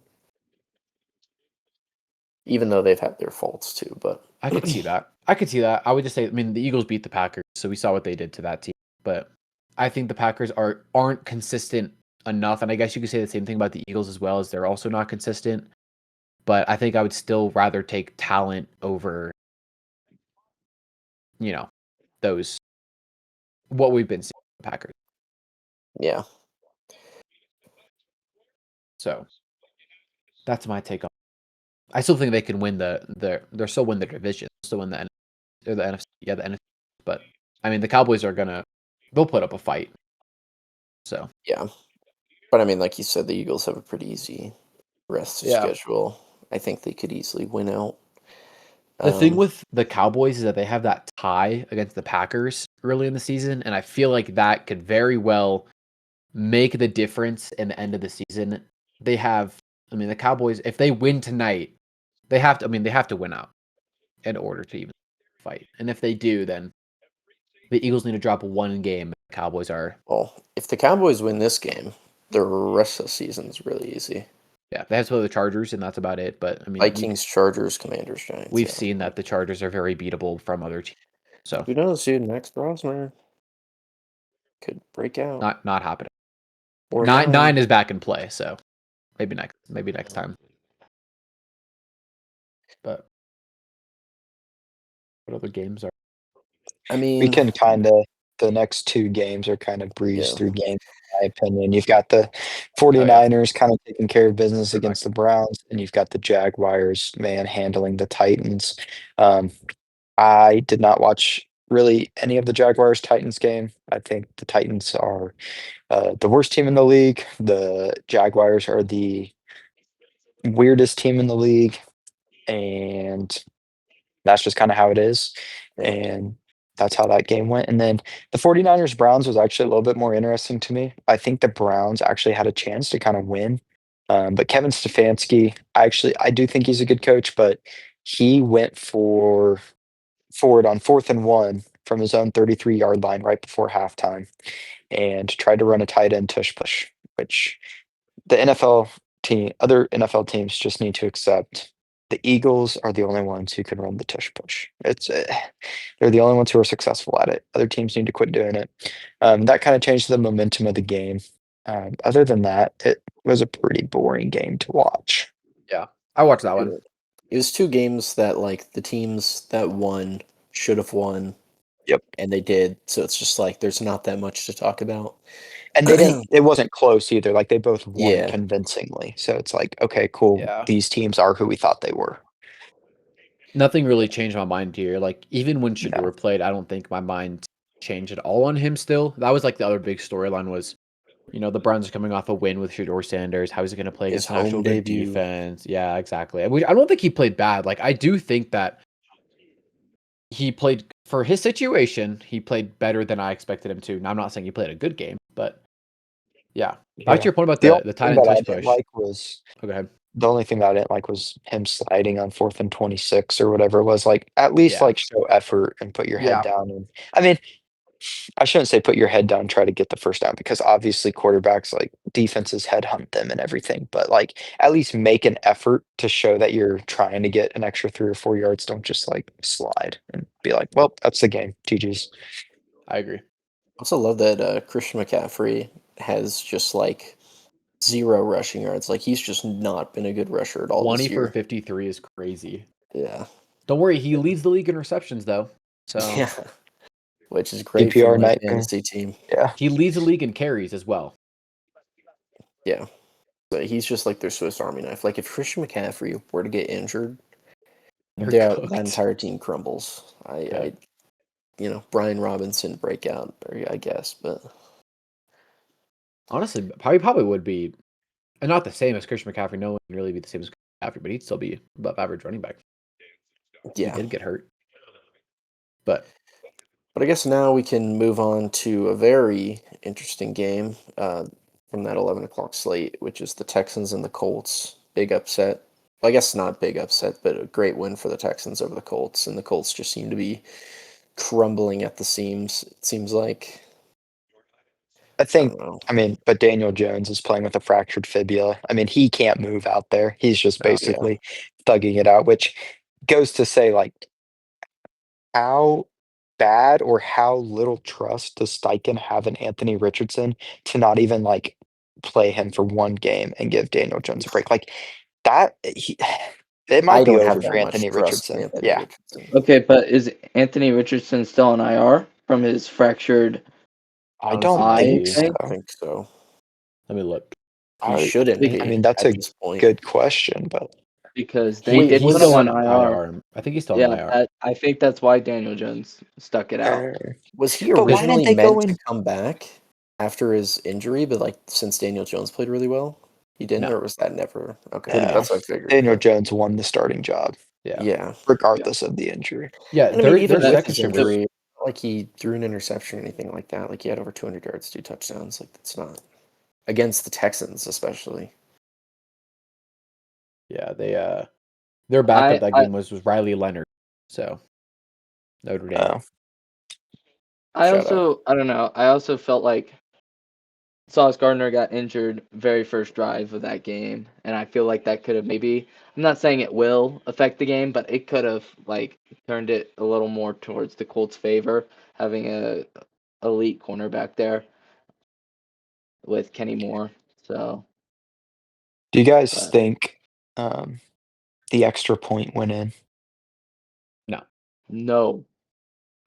Even though they've had their faults too, but I could see that. I could see that. I would just say, I mean, the Eagles beat the Packers, so we saw what they did to that team. But I think the Packers aren't consistent enough, and I guess you could say the same thing about the Eagles as well, as they're also not consistent. But I think I would still rather take talent over, you know, those what we've been seeing with the Packers. yeah. So that's my take on. I still think they can win they'll still win the division, still win the NFC, the NFC. But I mean, the Cowboys they'll put up a fight. So Yeah. But I mean, like you said, the Eagles have a pretty easy rest of yeah, schedule. I think they could easily win out. the thing with the Cowboys is that they have that tie against the Packers early in the season, and I feel like that could very well make the difference in the end of the season. The Cowboys, if they win tonight, they have to win out in order to even fight. And if they do, then the Eagles need to drop one game. The Cowboys are Well, if the Cowboys win this game, the rest of the season's really easy. they have to play the Chargers, and that's about it. But I mean, Vikings, Chargers, Commanders, Giants. we've Yeah. seen that the Chargers are very beatable from other teams. So Who knows, dude? Max Brosmer could break out. not happening. Or Nine is back in play, so maybe next time. But what other games are? I We mean, can the next 2 games are kind of breeze Yeah. through games, in my opinion. You've got the Oh, yeah. 49ers kind of taking care of business They're back. against the Browns, and you've got the Jaguars, man, handling the Titans. I did not watch really any of the Jaguars-Titans game. I think the Titans are, the worst team in the league. The Jaguars are the weirdest team in the league, and that's just kinda how it is, Yeah. and that's how that game went, and then the 49ers Browns was actually a little bit more interesting to me. I think the Browns actually had a chance to kinda win, but Kevin Stefanski, I do think he's a good coach, but he went forward on 4th and 1 from his own 33-yard line right before halftime and tried to run a tight end tush push, which other NFL teams just need to accept. The Eagles are the only ones who can run the tush push. They're the only ones who are successful at it. Other teams need to quit doing it. That kinda changed the momentum of the game. Other than that, it was a pretty boring game to watch. Yeah, I watched that one. It was 2 games that, like, the teams that won should have won. Yep. And they did, so it's just like there's not that much to talk about. And it wasn't close either, like, they both won Yeah. convincingly, so it's like, "Okay, cool. Yeah. These teams are who we thought they were." Nothing really changed my mind here. Like, even when No. Shador played, I don't think my mind changed at all on him still. That was like the other big storyline was, the Browns are coming off a win with Shador Sanders. How is he going to play His against an actual home good debut. defense? Yeah, exactly. I don't think he played bad. Like, I do think that he played, for his situation, he played better than I expected him to. Now, I'm not saying he played a good game, but yeah. Back to your point about The only the thing tight end that I tush didn't push. like was Oh, go ahead. the only thing that I didn't like was him sliding on 4th and 26 or whatever it was, like, at least, Yeah. like, show effort and put your Yeah. head down, and I mean, I shouldn't say put your head down, try to get the first down because obviously quarterbacks, like, defenses headhunt them and everything, but, like, at least make an effort to show that you're trying to get an extra 3 or 4 yards. Don't just, like, slide and be like, "Well, that's the game. GG's." I agree. I also love that Christian McCaffrey has just like 0 rushing yards. Like he's just not been a good rusher at all 20 this for year. 53 is crazy. Yeah. Don't worry, he leads the league in receptions though. So Yeah. Which is great PPR for my nightmare. fantasy team. Yeah. he leads the league in carries as well. Yeah. But he's just like their Swiss Army knife. Like if Christian McCaffrey were to get injured, They're that cooked. entire team crumbles. Yeah. Brian Robinson breakout, I guess, but Honestly, probably would be, and not the same as Christian McCaffrey. No one can really be the same as Christian McCaffrey, but he'd still be above average running back. yeah. He did get hurt. But I guess now we can move on to a very interesting game from that 11 o'clock slate, which is the Texans and the Colts. Big upset. Well, I guess not big upset, but a great win for the Texans over the Colts. And the Colts just seem to be crumbling at the seams, it seems like. I think don't know. but Daniel Jones is playing with a fractured fibula. I mean, he can't move out there. He's just Oh, yeah. basically thugging it out, which goes to say, like, how bad or how little trust does Steichen have in Anthony Richardson to not even, like, play him for 1 game and give Daniel Jones a break? Like, it I might be don't over have for that much Anthony trust in Richardson. Anthony Yeah. Richardson. Okay, but is Anthony Richardson still on IR from his fractured I Honestly, don't eye think maybe. so. thing? I think so. Let me look. He I shouldn't Be- I be mean, that's at a this point. good question, but because they He did he's put still him on on IR. IR. I think he's still on Yeah, IR. I think that's why Daniel Jones stuck it out. Was he But why didn't originally they go meant to in? come back after his injury, but like since Daniel Jones played really well, he didn't, No. or was that never? Okay, Pretty that's much. what I figured. Daniel Yeah. Jones won the starting job, Yeah. Yeah. regardless of the injury. Yeah, And I mean, their even with second his string was injury, not like he threw an interception or anything like that. Like he had over 200 yards, 2 touchdowns. Like that's not against the Texans, especially. yeah, their backup that I game was Riley Leonard. So Notre Dame. Oh, Shout out. I don't know. I also felt like Sauce Gardner got injured very first drive of that game, and I feel like that could have maybe. I'm not saying it will affect the game, but it could have like turned it a little more towards the Colts' favor having a elite cornerback there with Kenny Moore. So, do you guys but think um, the extra point went in? No, no,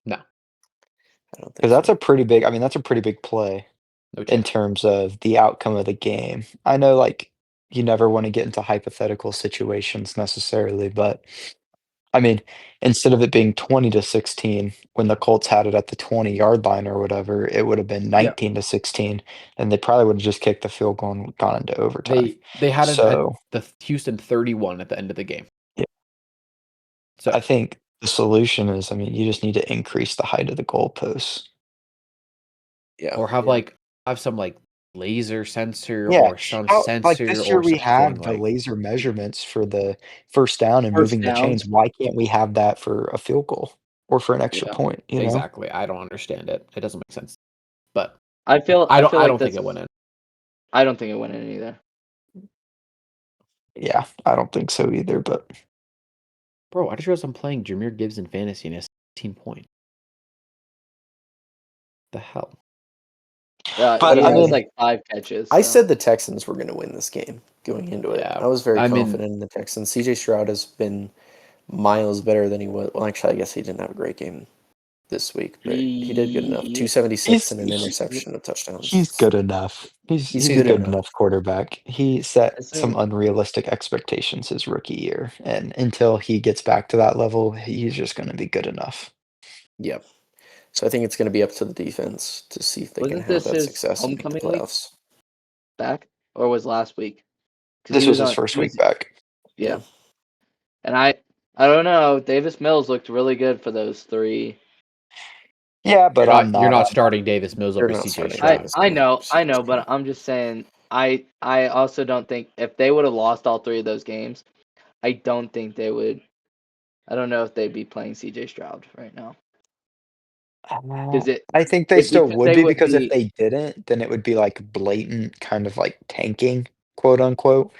no, I don't think Because that's so. a pretty big. I mean, that's a pretty big play no in chance. terms of the outcome of the game. I know, like, you never want to get into hypothetical situations necessarily, but I mean, instead of it being 20-16 when the Colts had it at the 20-yard line or whatever, it would have been Yeah, 19-16, and they probably would have just kicked the field goal and gone into overtime. they had it at So, the Houston 31 at the end of the game. yeah, So I think the solution is, I mean, you just need to increase the height of the goalposts. Yeah. or yeah. have some like laser sensor Yeah, or some how like, sensor this year or we something have the like laser measurements for the first down and First moving the chains. downs. Why can't we have that for a field goal or for an extra Yeah, point, you know? exactly. I don't understand it. It doesn't make sense. But I feel I like don't think that's. it went in. I don't think it went in either. Yeah, I don't think so either, but Bro, I just realized I'm playing Jameer Gibbs in fantasy and he has 16 points. The hell? but He I has mean, like 5 catches. I So said the Texans were going to win this game going into it. Yeah. I was very I mean, confident in the Texans. CJ Stroud has been miles better than he was. Well, actually, I guess he didn't have a great game this week, but he did good enough. he 276 he's and an he interception of he's touchdowns. good enough. He's He's a good good enough. enough quarterback. He set some assume unrealistic expectations his rookie year, and until he gets back to that level, he's just gonna be good enough. Yep. So I think it's going to be up to the defense to see if they can wasn't have this that his success and make the homecoming week playoffs. back or was last week? Because This was his first week back. yeah, and I don't know. Davis Mills looked really good for those three. Yeah, but you're not starting Davis Mills They're over not CJ starting Stroud. Davis Mills over I CJ know, but Stroud. I'm just saying. I also don't think if they would have lost all three of those games, I don't think they would. I don't know if they'd be playing C.J. Stroud right now because I think they still because would they be would because if be they didn't, then it would be like blatant kind of like tanking, quote unquote.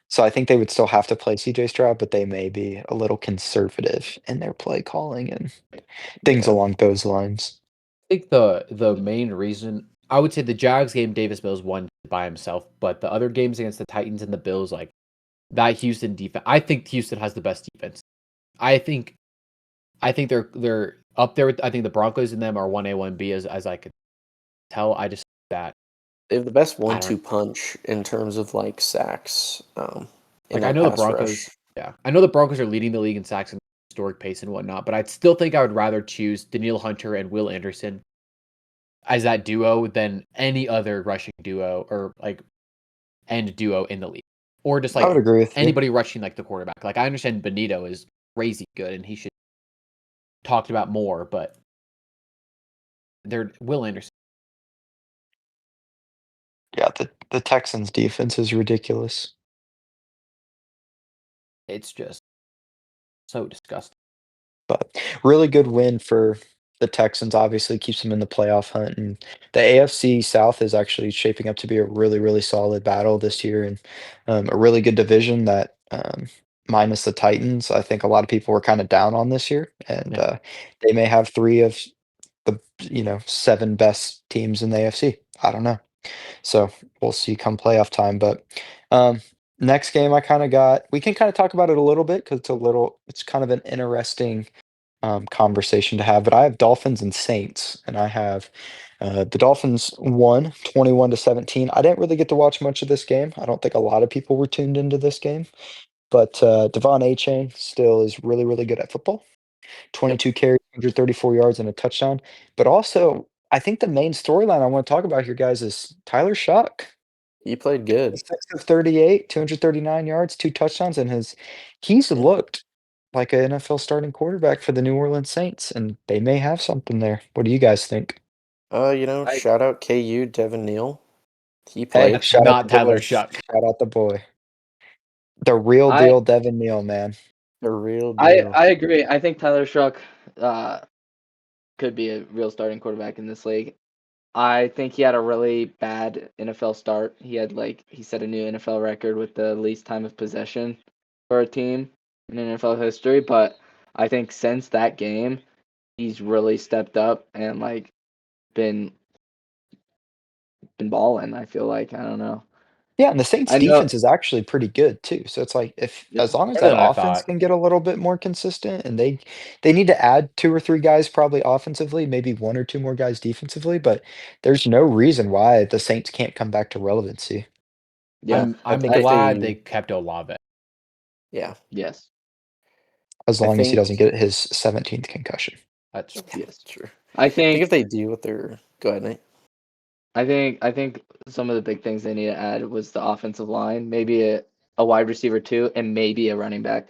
So I think they would still have to play CJ Stroud, but they may be a little conservative in their play calling and things Yeah. along those lines. I think the main reason I would say the Jags game Davis Mills won by himself, but the other games against the Titans and the Bills, like that Houston defense, I think Houston has the best defense. I think they're up there with I think the Broncos and them are 1A, 1B as I could tell. I just that They have the best I don't 1-2 punch in terms of like sacks in like I that know the pass Broncos rush. yeah. I know the Broncos are leading the league in sacks and historic pace and whatnot, but I'd still think I would rather choose Daniil Hunter and Will Anderson as that duo than any other rushing duo or like end duo in the league. Or just I would like agree with you. anybody rushing like the quarterback. Like I understand Benito is crazy good and he should talked about more, but they're Will Anderson. Yeah, the Texans defense is ridiculous. It's just so disgusting. But really good win for the Texans, obviously keeps them in the playoff hunt, and the AFC South is actually shaping up to be a really, really solid battle this year, and a really good division that, minus the Titans, I think a lot of people were kinda down on this year, and, Yeah. they may have 3 of the, 7 best teams in the AFC. I don't know. So, we'll see come playoff time, but, um, next game I kinda got we can kinda talk about it a little bit because it's kind of an interesting conversation to have, but I have Dolphins and Saints, and I have the Dolphins won 21-17. I didn't really get to watch much of this game. I don't think a lot of people were tuned into this game, but Devon A-Chain still is really, really good at football. 22 carries, 134 yards, and a touchdown. But also, I think the main storyline I want to talk about here, guys, is Tyler Shuck. He played good. 6 of 38, 239 yards, 2 touchdowns, and he's Yeah. looked like an NFL starting quarterback for the New Orleans Saints, and they may have something there. What do you guys think? I Shout out KU, Devin Neal. He Hey, played. shout out Not the Tyler boy. Shuck. Shout out the boy. The real I deal Devin Neal, man. The real I deal. I agree. I think Tyler Shuck could be a real starting quarterback in this league. I think he had a really bad NFL start. He set a new NFL record with the least time of possession for a team in NFL history. But I think since that game, he's really stepped up and been been balling. I feel like I don't know. Yeah, and the Saints I know. defense is actually pretty good too. So it's like if Yeah. as long as Better that than I offense thought. can get a little bit more consistent and they need to add 2 or 3 guys probably offensively, maybe 1 or 2 more guys defensively, but there's no reason why the Saints can't come back to relevancy. Yeah. I I'm think if glad they they kept Olave. yeah. Yes. As I long as he think doesn't get his 17th concussion. That's true. Yes. true. I I think if think they do what they're go ahead, Nate. I think some of the big things they need to add was the offensive line, maybe a wide receiver too, and maybe a running back.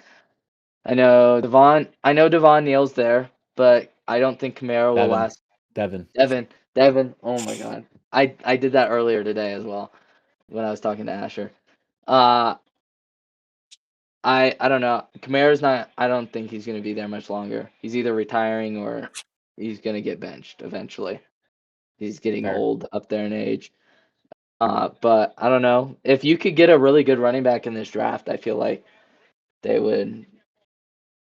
I know Devon Neal's there, but I don't think Kamara will Devin. last. Devin. Devin. Oh my God, I did that earlier today as well when I was talking to Asher. Uh, I don't know. Kamara's not. I don't think he's gonna be there much longer. He's either retiring or he's gonna get benched eventually. He's getting Fair. old up there in age. But I don't know. If you could get a really good running back in this draft, I feel like they would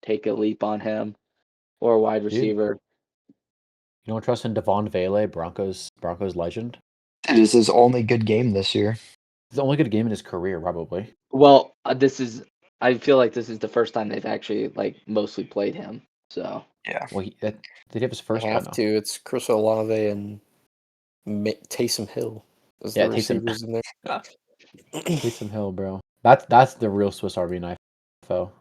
take a leap on him or a wide Dude, receiver. you don't trust in Devon Vele, Broncos legend? It is his only good game this year. It's the only good game in his career, probably. Well, I feel like this is the first time they've actually mostly played him. So Yeah. Well, did he have his first They one have though? to. It's Chris Olave and Taysom Hill as Yeah, the Taysom. receivers in there. Taysom Hill, bro. That's the real Swiss Army knife, though.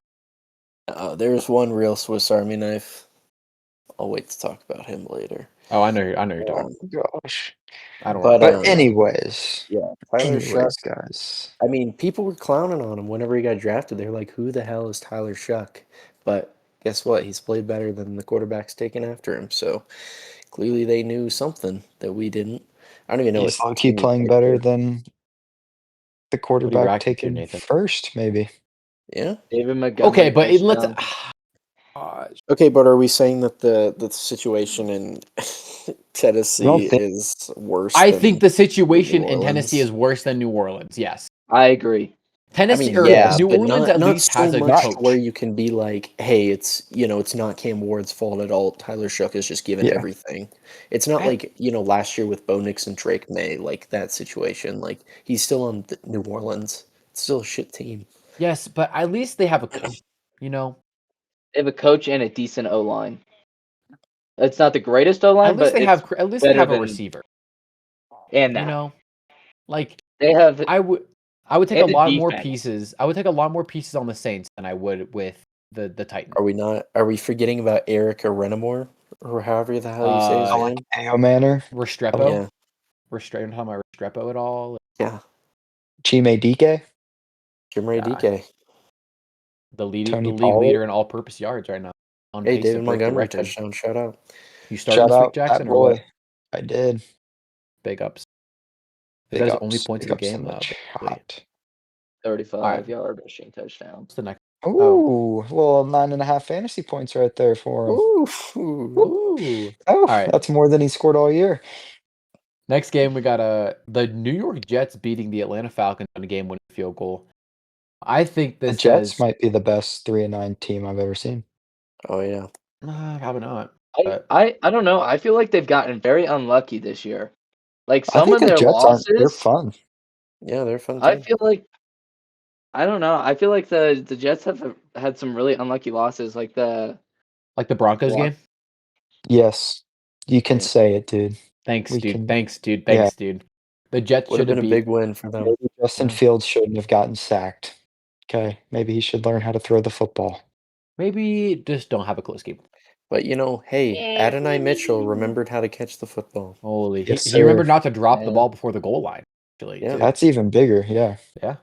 There's one real Swiss Army knife. I'll wait to talk about him later. Oh, I know you're talking. Gosh. I don't But remember. But anyways, yeah, Tyler Shuck. guys. I mean, people were clowning on him whenever he got drafted. They're like, "Who the hell is Tyler Shuck?" But guess what? He's played better than the quarterbacks taken after him. So clearly, they knew something that we didn't. I don't even know He's what low-key team he playing played better for. than the What are you quarterback reacting to, taken Nathan? first, maybe. Yeah. David Okay, Montgomery but let's. touchdown. Gosh. Okay, but are we saying that the situation in You Tennessee don't think is worse I than think the New situation in Tennessee Orleans? is worse than New Orleans. Yes, I agree. I Tennessee mean, or yeah, yes, New but Orleans at not least so has a much not to where coach. you can be like, hey, it's not Cam Ward's fault at all. Tyler Shook is just given yeah. everything. It's not I, like, last year with Bo Nix and Drake May, like that situation. Like he's still on New Orleans. It's still a shit team. yes, but at least they have a coach. You know, They have a coach and a decent O line. It's not the greatest O line, but it's at least they better have a than receiver. and You that know, like they have I would take a and the lot more defense. pieces. I would take a lot more pieces on the Saints than I would with the Titans. Are we not? Are we forgetting about Eric Renamore or however the hell you say his Uh, name? Ao Manor, Oh Restrepo, yeah, Talking about Restrepo at all? yeah. Chime Dike, Jim Ray Yeah, DK. the Tony league Pollard. leader in all-purpose yards right now, on Hey, pace to David break the Montgomery record. touchdown. Shout out. You starting Shout this week, out that Jackson, or what? boy. I did. Big ups. Is Big that his only ups. points Big of the ups in game? the Basically. chat. 35-yard rushing touchdown. What's the next? Ooh, well, 9.5 fantasy points right there for him. Ooh. Ooh. Oh, All right. that's more than he scored all year. Next game, we got the New York Jets beating the Atlanta Falcons on a game-winning field goal. I think The this Jets says might be the best 3-9 team I've ever seen. Oh yeah. probably not. I, But I don't know. I feel like they've gotten very unlucky this year. Like I some think of the their Jets aren't. They're losses, fun. Yeah, they're a fun I team. feel like I don't know. I feel like the Jets have had some really unlucky losses. Like Like the Broncos What? game? Yes. You can Yeah. say it, dude. Thanks, We dude. can Thanks, dude. Yeah. Thanks, dude. The Jets Would have should have been a beat. big win for them. Maybe Justin Yeah. Fields shouldn't have gotten sacked. Okay, maybe he should learn how to throw the football. Maybe just don't have a close game. But hey, Adonai Mitchell remembered how to catch the football. Holy, Yes, he remembered sir. not to drop the Yeah. ball before the goal line. Actually, Yeah. too. That's even bigger, yeah. Yeah.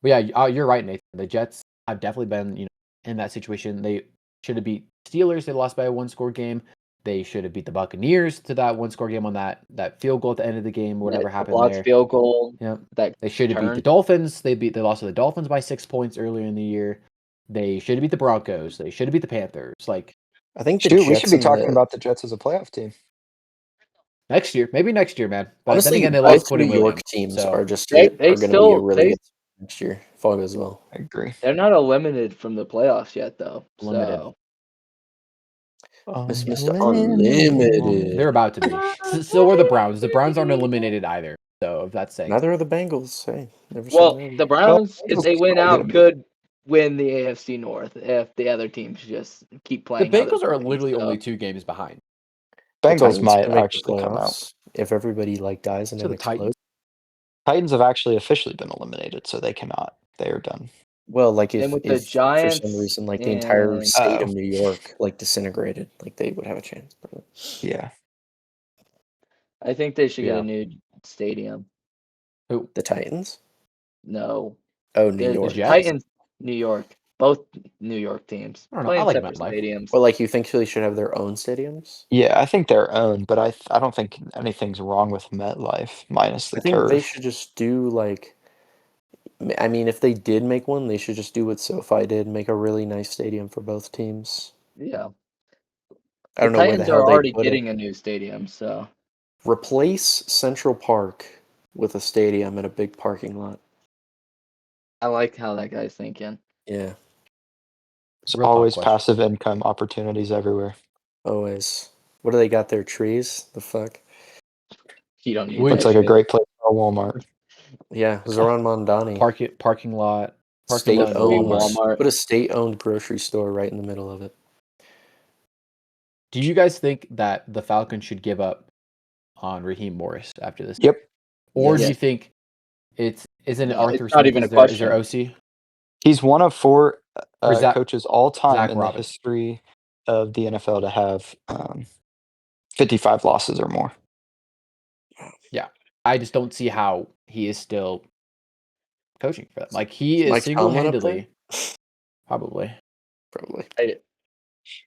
But yeah, you're right, Nathan. The Jets have definitely been, in that situation. They should have beat Steelers. They lost by a one-score game. They should have beat the Buccaneers to that one-score game on that field goal at the end of the game. Whatever The happened blocked there. field goal. Yep. That They should have beat the turn. Dolphins. They lost to the Dolphins by 6 points earlier in the year. They should have beat the Broncos. They should have beat the Panthers. Like I think the Shoot, we should Jets be and talking the about the Jets as a playoff team. next year, maybe next year, man. But then honestly, again, they both lost New Quentin York Williams. teams So are just They are going to be a really good team next year if all goes well. I agree. they're not eliminated from the playoffs yet though. Limited. So Mr. Unlimited. They're about to be. So are the Browns. The Browns aren't eliminated either. So if that's saying. Neither are the Bengals. Hey, never say well, never. the Browns, Bengals if they could win probably out, get 'em. could win the AFC North if the other teams just keep The playing. how they're Bengals are playing, literally so. only 2 games behind. The Bengals Titans might can make the actually come out. playoffs if everybody dies and So then the explodes. Titans have actually officially been eliminated, so they cannot. They are done. Well, Then with the if for some Giants reason the entire and state of New York disintegrated, they would have a chance. Probably. Yeah. I think they should get Yeah. a new stadium. Who? The Titans? No. Oh, New The York. Jets? Titans, New York. Both New York teams. I don't know. Play I in like separate MetLife. stadiums. Well, you think they should have their own stadiums? Yeah, I think their own, but I don't think anything's wrong with MetLife minus the I think they turf. should just do I mean, if they did make one, they should just do what SoFi did, make a really nice stadium for both teams. Yeah. I don't The know where the Titans hell are they already put it. getting a new stadium, so Replace Central Park with a stadium and a big parking lot. I like how that guy's thinking. Yeah, There's Real talk always question. passive income opportunities everywhere. always. What do they got there? Trees? The fuck? You don't need Looks that like a shit. great place for a Walmart. Yeah, Zoran Mondani. Parking lot. Parking lot in Big State-owned. Walmart. Walmart. Put a state-owned grocery store right in the middle of it. Do you guys think that the Falcons should give up on Raheem Morris after this? Yep. Or do Yes. you think isn't it No, Arthur it's not Smith even is a their question. OC? He's one of 4 Or Zach- coaches all time Zach in Robinson. the history of the NFL to have 55 losses or more. Yeah. I just don't see how he is still coaching for them. Like he is Mike Tomlin up there? single-handedly probably. Probably.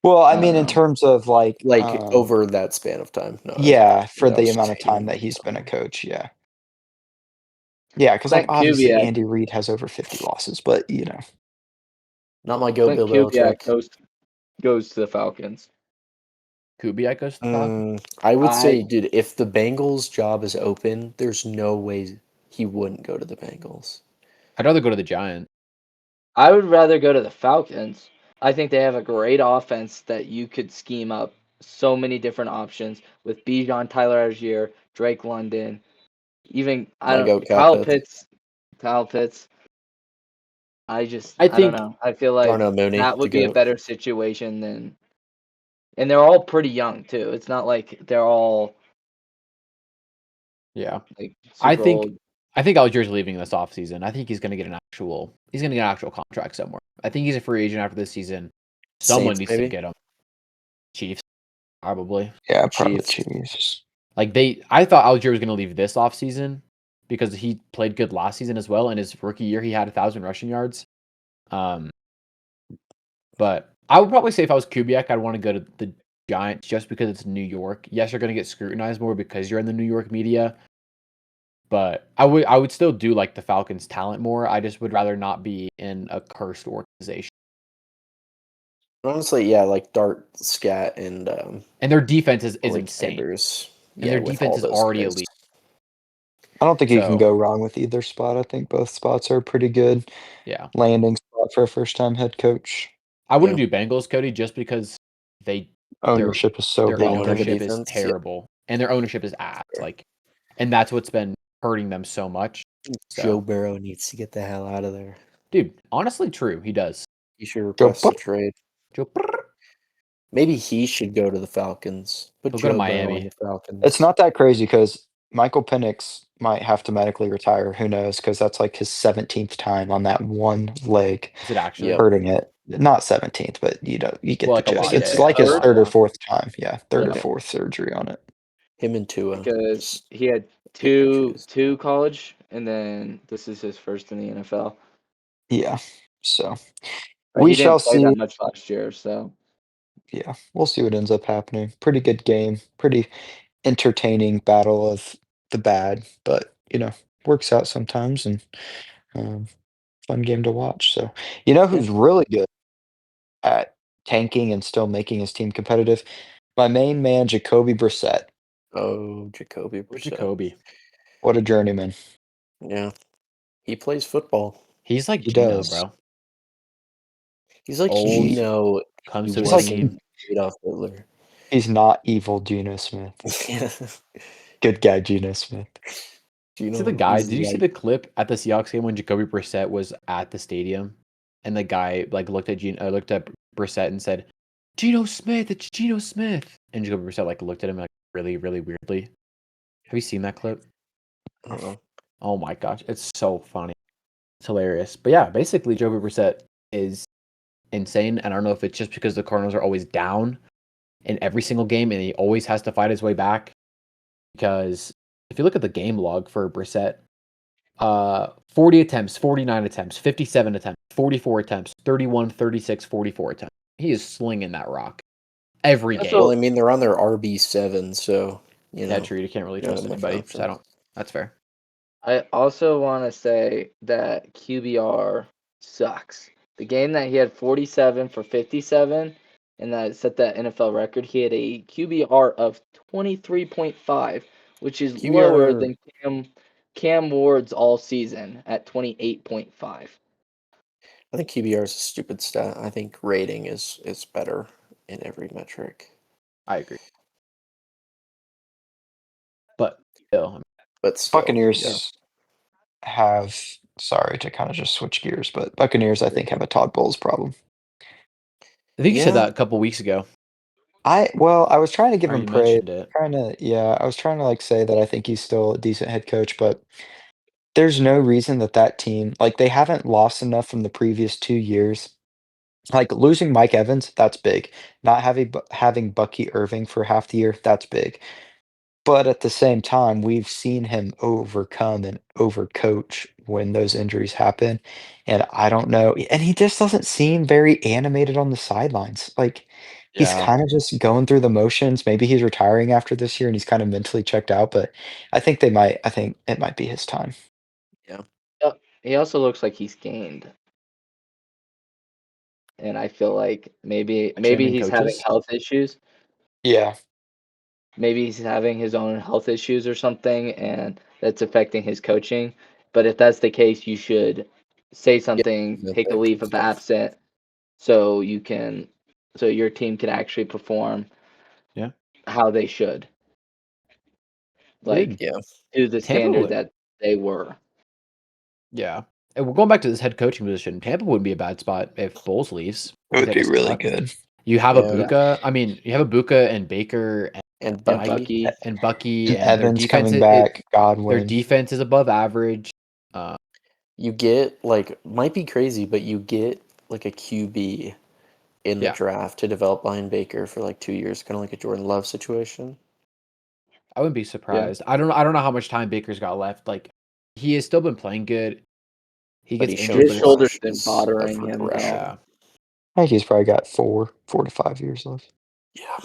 Well, I I mean, don't in know. terms of Over that span of time. No, yeah, for that the was amount of just hating time that Mike he's been a Tomlin. coach, yeah. Yeah, because Clint obviously Kubiak. Andy Reid has over 50 losses, but Not my goat, Clint Bill Kubiak Belichick. goes to the Falcons. Kubiak goes to the Falcons. I would I- say, dude, if the Bengals job is open, there's no way he wouldn't go to the Bengals. I'd rather go to the Giants. I would rather go to the Falcons. I think they have a great offense that you could scheme up so many different options with Bijan, Tyler Algier, Drake London, even My goat, Kyle Pitts. Pitts. Kyle Pitts. I think- don't know. I feel like Darnell Mooney, that the would be a goat. better situation than, and they're all pretty young too. It's not like they're all Yeah. like I super think old. I think Algier's leaving this offseason. I think he's gonna get an actual contract somewhere. I think he's a free agent after this season. Someone Saints, needs maybe? to get him. Chiefs, probably. yeah, probably Chiefs. Chiefs. I thought Algier was gonna leave this offseason because he played good last season as well. In his rookie year, he had 1,000 rushing yards. But I would probably say if I was Kubiak, I'd want to go to the Giants just because it's New York. Yes, you're gonna get scrutinized more because you're in the New York media. But I would still do like the Falcons' talent more. I just would rather not be in a cursed organization. Honestly, yeah, Dart, Scat, and their defense is Malik insane. Neighbors. And their with defense all is those already guys. elite. I don't think you can So- go wrong with either spot. I think both spots are a pretty good Yeah. landing spot for a first-time head coach. I wouldn't do Bengals, Cody, just because Ownership is so their They don't bad. have a ownership is defense. Yeah. terrible. And their ownership is ass. Sure. And that's what's been hurting them so much. So, Joe Burrow needs to get the hell out of there. dude, honestly true. He does. He should request a trade. Joe Maybe he should go to the Falcons. Put He'll go to Joe Burrow on Miami. the Falcons. It's not that crazy because Michael Penix might have to medically retire. Who knows? Because that's like his 17th time on that one leg Is it actually? Yep. hurting it. Not 17th, but you get Well, the like a gist. lot. It's Yeah, like a his lot, third or yeah. fourth time. Yeah, third or Okay. fourth surgery on it. Him and Tua. Because Just he had pick and two choose. college, and then this is his first in the NFL. Yeah. So But we he shall didn't play see. that much last year, so Yeah, we'll see what ends up happening. Pretty good game. Pretty entertaining battle of the bad, but works out sometimes and um, fun game to watch. So who's really good at tanking and still making his team competitive? My main man, Jacoby Brissett. Oh, Jacoby Where's Brissett. Jacoby? What a journeyman. Yeah. He plays football. He's like He Gino, does. bro. He's like Old, Gino. comes He to his like- wasn't team. Adolf Hitler. He's not evil Geno Smith. Yeah. Good guy, Geno Smith. Gino, See the guy? he's Did you see like- the clip at the Seahawks game when Jacoby Brissett was at the stadium, and the guy looked at Brissett and said, "Geno Smith, it's Geno Smith," and Jacoby Brissett looked at him really, really weirdly. Have you seen that clip? I don't know. Oh my gosh, it's so funny. It's hilarious. But yeah, basically, Jacoby Brissett is insane, and I don't know if it's just because the Cardinals are always down in every single game, and he always has to fight his way back. Because if you look at the game log for Brissett, 40 attempts, 49 attempts, 57 attempts, 44 attempts, 31, 36, 44 attempts. He is slinging that rock every game. Well, I mean, they're on their RB7, so Yeah, true. You can't really you don't trust have much anybody, so I options. don't. That's fair. I also want to say that QBR sucks. The game that he had 47 for 57 and that set that NFL record, he had a QBR of 23.5, which is lower QBR than Cam Ward's all season at 28.5. I think QBR is a stupid stat. I think rating is better in every metric. I agree. But still, But still, Buccaneers have, sorry to kind of just switch gears, but Buccaneers, I think, have a Todd Bowles problem. I think you said Yeah. that a couple weeks ago. I was trying to give Or him you praise. mentioned it. I was trying to say that I think he's still a decent head coach, but there's no reason that team, they haven't lost enough from the previous 2 years. Like losing Mike Evans, that's big. Not having Bucky Irving for half the year, that's big. But at the same time, we've seen him overcome and overcoach when those injuries happen, and I don't know, and he just doesn't seem very animated on the sidelines. He's Yeah. kinda just going through the motions. Maybe he's retiring after this year and he's kinda mentally checked out, but I think it might be his time. He also looks like he's gained. And I feel like maybe Changing he's having coaches? health issues. Yeah. Maybe he's having his own health issues or something, and that's affecting his coaching. But if that's the case, you should say something, Yeah, take a that leave good of stuff. absence, so your team can actually perform Yeah. how they should, like Yeah. to the Tampa standard would. that they were. Yeah. And we're going back to this head coaching position. Tampa wouldn't be a bad spot if Bowles leaves. It would Take be a really spot. good. You have Yeah. Ibuka. I mean, you have Ibuka and Baker And Bucky Bucky. and Bucky, And and their Evans defense coming is back, their Godwin. defense is above average. You get might be crazy, but you get a QB in the Yeah. draft to develop behind Baker for 2 years, kind of like a Jordan Love situation. I wouldn't be surprised. I don't know how much time Baker's got left. He has still been playing good. He But gets he's injured, shown His but shoulder's been flashes bothering of him, though. regression. yeah. I think he's probably got 4 to 5 years left. Yeah.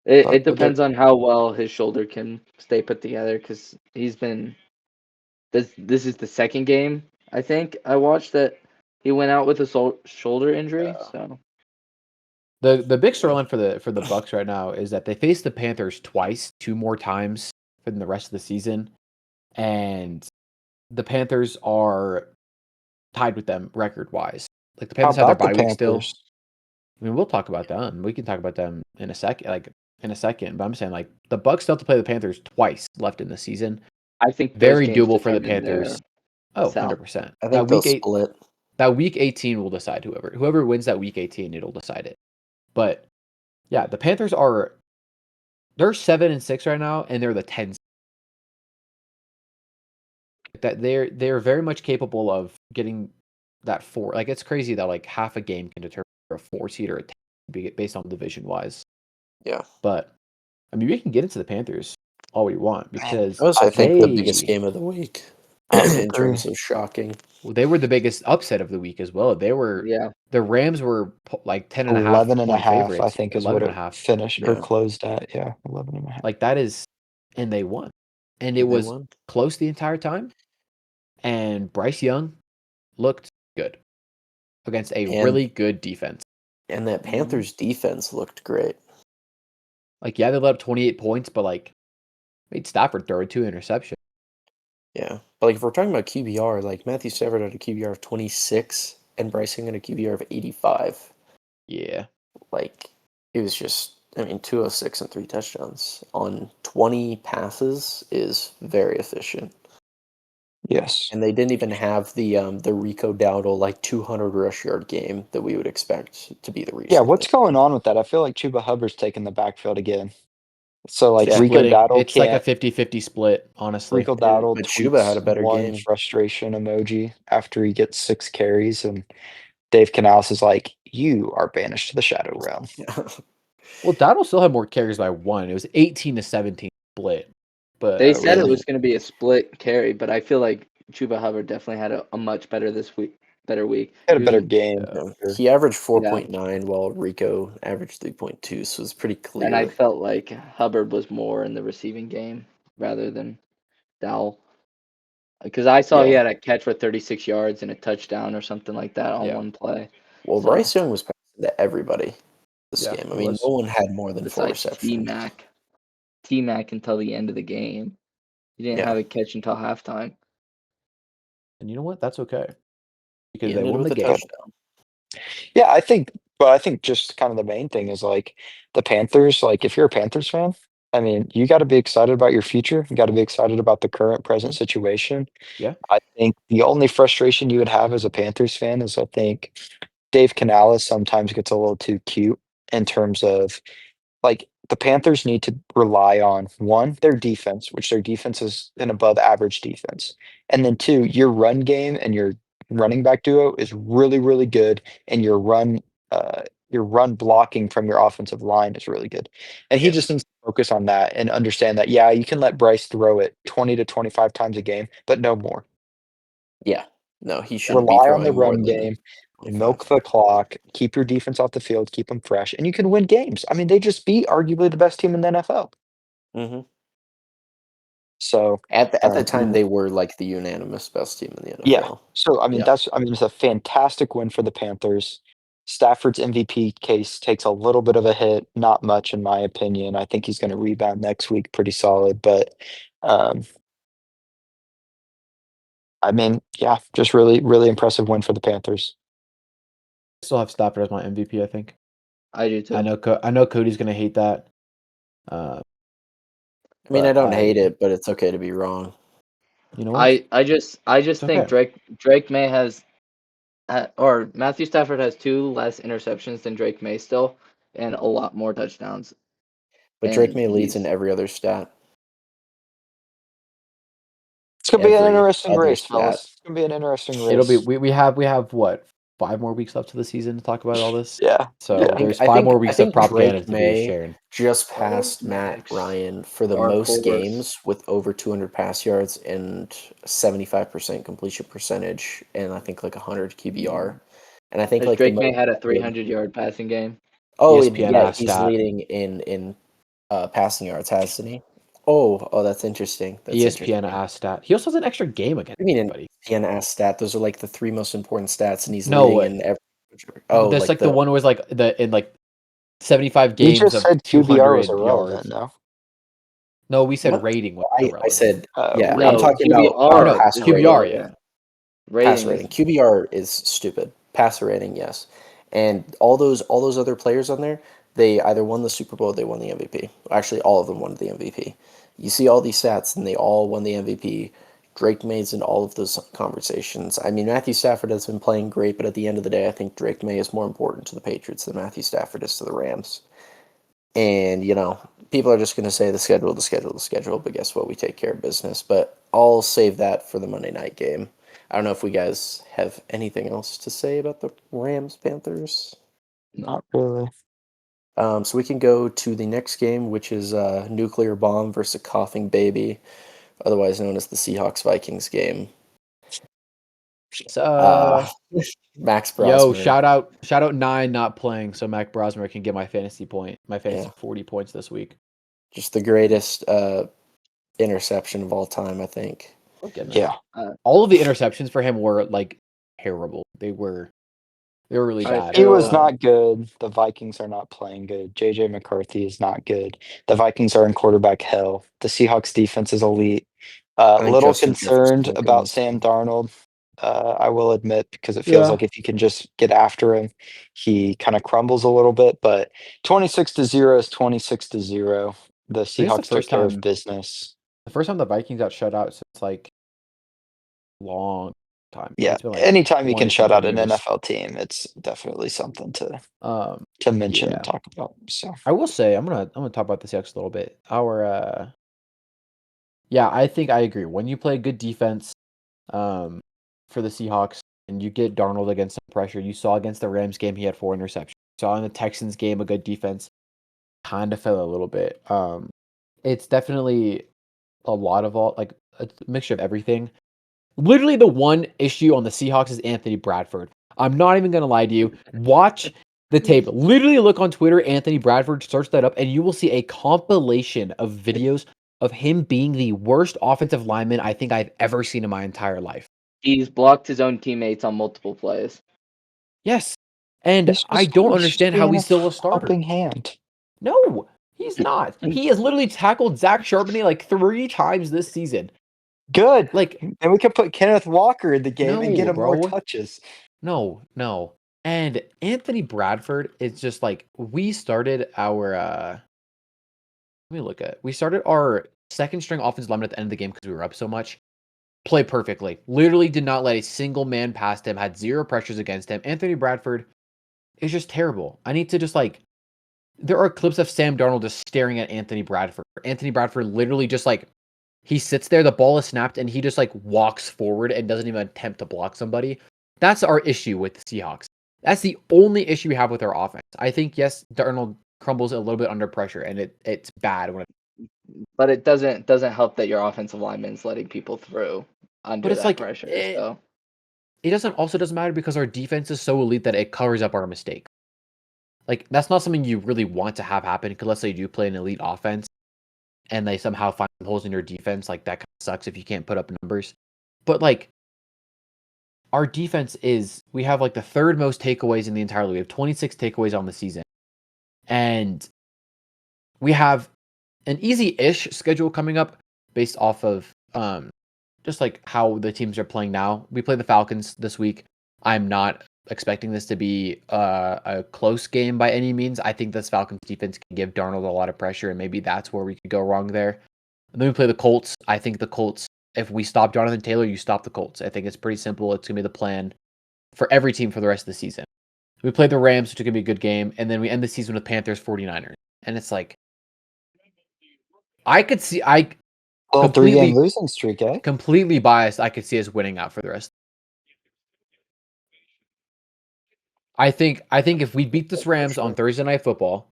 It But depends on how well his shoulder can stay put together, because he's been. This is the second game I think I watched that he went out with a shoulder injury. Yeah. So The big storyline for the Bucks right now is that they face the Panthers twice, 2 more times for the rest of the season, and the Panthers are tied with them record wise. The how Panthers have their about the bye week still. Panthers? I mean, we'll talk about them. We can talk about them in a second. But I'm saying the Bucks still have to play the Panthers twice left in the season. I think Very those games doable for the determine their Panthers. Oh, South. 100%. I think they'll split. That week 18 will decide whoever wins that week 18, it'll decide it. But yeah, the Panthers they're 7-6 right now, and they're the 10. That they're very much capable of getting that 4. Like it's crazy that like half a game can determine a 4 seed or a 10 based on division wise. Yeah. But I mean, we can get into the Panthers all we want Man, because That was, I think, the biggest they game of the week I would in agree. terms of shocking. they were the biggest upset of the week as well. Yeah. The Rams were like 10.5 11 and a point half, I favorites, think, is 11 what and a it half. finished or Yeah. closed at. Yeah, 11 and a half. Like that is, and they won, and it And they was won. close the entire time. And Bryce Young looked good against a And really good defense. and that Panthers defense looked great. Like, yeah, they let up 28 points, but like made Stafford throw 2 interceptions. Yeah. But like if we're talking about QBR, like Matthew Stafford had a QBR of 26 and Bryce Young had a QBR of 85. Yeah. Like it was just, I mean, 206 and 3 touchdowns on 20 passes is very efficient. Yes. And they didn't even have the Rico Dowdle like 200 rush yard game that we would expect to be the Yeah, reason. what's going on with that? I feel like Chuba Hubbard's taking the backfield again. So like Yeah. Rico Dowdle It's like a can't 50-50 split, honestly. Rico Dowdle But Chuba had tweets a better one game. frustration emoji after he gets 6 carries, and Dave Canales is like, "You are banished to the shadow realm." Yeah. Well, Dowdle still had more carries by 1. It was 18-17 split. But They Oh, said it really? was going to be a split carry, but I feel like Chuba Hubbard definitely had a much better week. Had a He was better in, game. yeah. Yeah. Sure. He averaged yeah, 4.9 while Rico averaged 3.2, so it's pretty and I clear. felt like Hubbard was more in the receiving game rather than Dowell. Because I saw he Yeah. had a catch for 36 yards and a touchdown or something like that on Yeah. one play. Well, So Bryce Young was passing to everybody this Yeah, game. I he mean, was. no one had more than 4 besides receptions. T Mac until the end of the game, he didn't Yeah. have a catch until halftime. And you know what? That's okay. Because He they ended won the with a game. touchdown. Yeah, I think just kind of the main thing is like the Panthers, like if you're a Panthers fan, I mean, you got to be excited about your future. You got to be excited about the current present Mhm. situation. Yeah. I think the only frustration you would have as a Panthers fan is I think Dave Canales sometimes gets a little too cute in terms of like the Panthers need to rely on one, their defense, which their defense is an above average defense. And then two, your run game and your running back duo is really, really good. And your run blocking from your offensive line is really good. And he just Yes. needs to focus on that and understand that, yeah, you can let Bryce throw it 20 to 25 times a game, but no more. Yeah. No, he shouldn't be Rely on the throwing more run than game, milk 25. the clock, keep your defense off the field, keep them fresh, and you can win games. I mean, they just beat arguably the best team in the NFL. Mhm. So, At the you time, know, they were like the unanimous best team in the yeah. NFL. So, I mean, Yeah. it's a fantastic win for the Panthers. Stafford's MVP case takes a little bit of a hit, not much in my opinion. I think he's going to rebound next week pretty solid, but um, I mean, yeah, just really, really impressive win for the Panthers. I still have Stafford as my MVP, I think. I do too. I know Cody's gonna hate that. I mean, I But don't hate it, but it's okay to be wrong. you know what? I just It's think okay. Drake May or Matthew Stafford has 2 less interceptions than Drake May still, and a lot more touchdowns. But Drake And May leads in he's every other stat. It's going to be an Every interesting other race, stat. fellas. It's going to be an interesting It'll be race. we have what, 5 more weeks left to the season to talk about all this? Yeah. So Yeah. there's 5 more I weeks of think propaganda Drake to be May shared. just oh, passed Matt next Ryan for the dark most horse. games with over 200 pass yards and 75% completion percentage and I think like 100 QBR. And I think Has like the Drake May most had a good. 300-yard passing game? ESPN Yeah, asked he's that. leading in passing yards, hasn't he? Oh, that's interesting. That's ESPN interesting. asked that. He also has an extra game against I mean, an everybody. ESPN stat. Those are like the 3 most important stats, and he's leading No, in every. Oh, that's like like the the one was like in like 75 You games just of said QBR was 200 irrelevant, yards. no? No, we said what? rating was I irrelevant. said, yeah, I'm Rating. No, talking about Or QBR no, passer is rating. QBR, yeah. irrelevant. Passer Rating is rating. QBR is stupid. Passer rating, yes. And all those other players on there, they either won the Super Bowl or they won the MVP. Actually, all of them won the MVP. You see all these stats, and they all won the MVP. Drake May's in all of those conversations. I mean, Matthew Stafford has been playing great, but at the end of the day, I think Drake May is more important to the Patriots than Matthew Stafford is to the Rams. And, people are just going to say the schedule, the schedule, the schedule, but guess what? We take care of business. But I'll save that for the Monday night game. I don't know if we guys have anything else to say about the Rams Panthers. Not really. So we can go to the next game, which is Nuclear Bomb versus a Coughing Baby, otherwise known as the Seahawks Vikings game. So, Max yo, Brosmer. shout out 9 not playing, so Mac Brosmer can get my fantasy 40 points this week. Just the greatest interception of all time, I think. Oh, goodness. Yeah. All of the interceptions for him were like terrible. They were really bad. He was So- not good. The Vikings are not playing good. JJ McCarthy is not good. The Vikings are in quarterback hell. The Seahawks defense is elite. think Little Justin concerned Jefferson's about okay. Sam Darnold. I will admit, because it feels Yeah. like if you can just get after him, he kind of crumbles a little bit. But 26-0 is 26-0. The it's the Seahawks took first care time- of business. The first time the Vikings got shut out since like long time. Yeah, It's been, like, anytime you can 20 shut out something an years. NFL team, it's definitely something to mention yeah. and talk about. So I will say I'm gonna talk about the Seahawks a little bit. Yeah, I think I agree. When you play good defense, for the Seahawks and you get Darnold against some pressure, you saw against the Rams game he had 4 interceptions. You saw in the Texans game a good defense kind of fell a little bit. It's definitely a lot of a mixture of everything. Literally, the one issue on the Seahawks is Anthony Bradford. I'm not even gonna lie to you. Watch the tape. Literally, look on Twitter, Anthony Bradford. Search that up, and you will see a compilation of videos of him being the worst offensive lineman I think I've ever seen in my entire life. He's blocked his own teammates on multiple plays. Yes, and He's I just- don't he's understand just how being he's still a starter. helping hand. No, he's not. He has literally tackled Zach Charbonnet like 3 times this season. Good. Like, And we can put Kenneth Walker in the game and get No, him more bro. touches. no. And Anthony Bradford is just like we started our we started our second string offensive lineman at the end of the game because we were up so much. Play perfectly. Literally did not let a single man past him, had 0 pressures against him. Anthony Bradford is just terrible. I need to just there are clips of Sam Darnold just staring at Anthony Bradford. Anthony Bradford literally just he sits there, the ball is snapped, and he just walks forward and doesn't even attempt to block somebody. That's our issue with the Seahawks. That's the only issue we have with our offense. I think, yes, Darnold crumbles a little bit under pressure, and it's bad when But it doesn't help that your offensive lineman's letting people through under But it's that pressure. So it doesn't matter because our defense is so elite that it covers up our mistakes. That's not something you really want to have happen because let's say you do play an elite offense and they somehow find holes in your defense, that kind of sucks if you can't put up numbers. But our defense we have the 3rd most takeaways in the entire league. We have 26 takeaways on the season. And we have an easy-ish schedule coming up based off of just how the teams are playing now. We play the Falcons this week. I'm not expecting this to be a close game by any means. I think this Falcons defense can give Darnold a lot of pressure, and maybe that's where we could go wrong there. And then we play the Colts. I think the Colts, if we stop Jonathan Taylor, you stop the Colts. I think it's pretty simple. It's going to be the plan for every team for the rest of the season. We play the Rams, which is going to be a good game, and then we end the season with Panthers 49ers. And it's I could see Well, completely 3-game losing streak, eh? completely biased. I could see us winning out for the rest. I think if we beat this Rams on Thursday Night Football,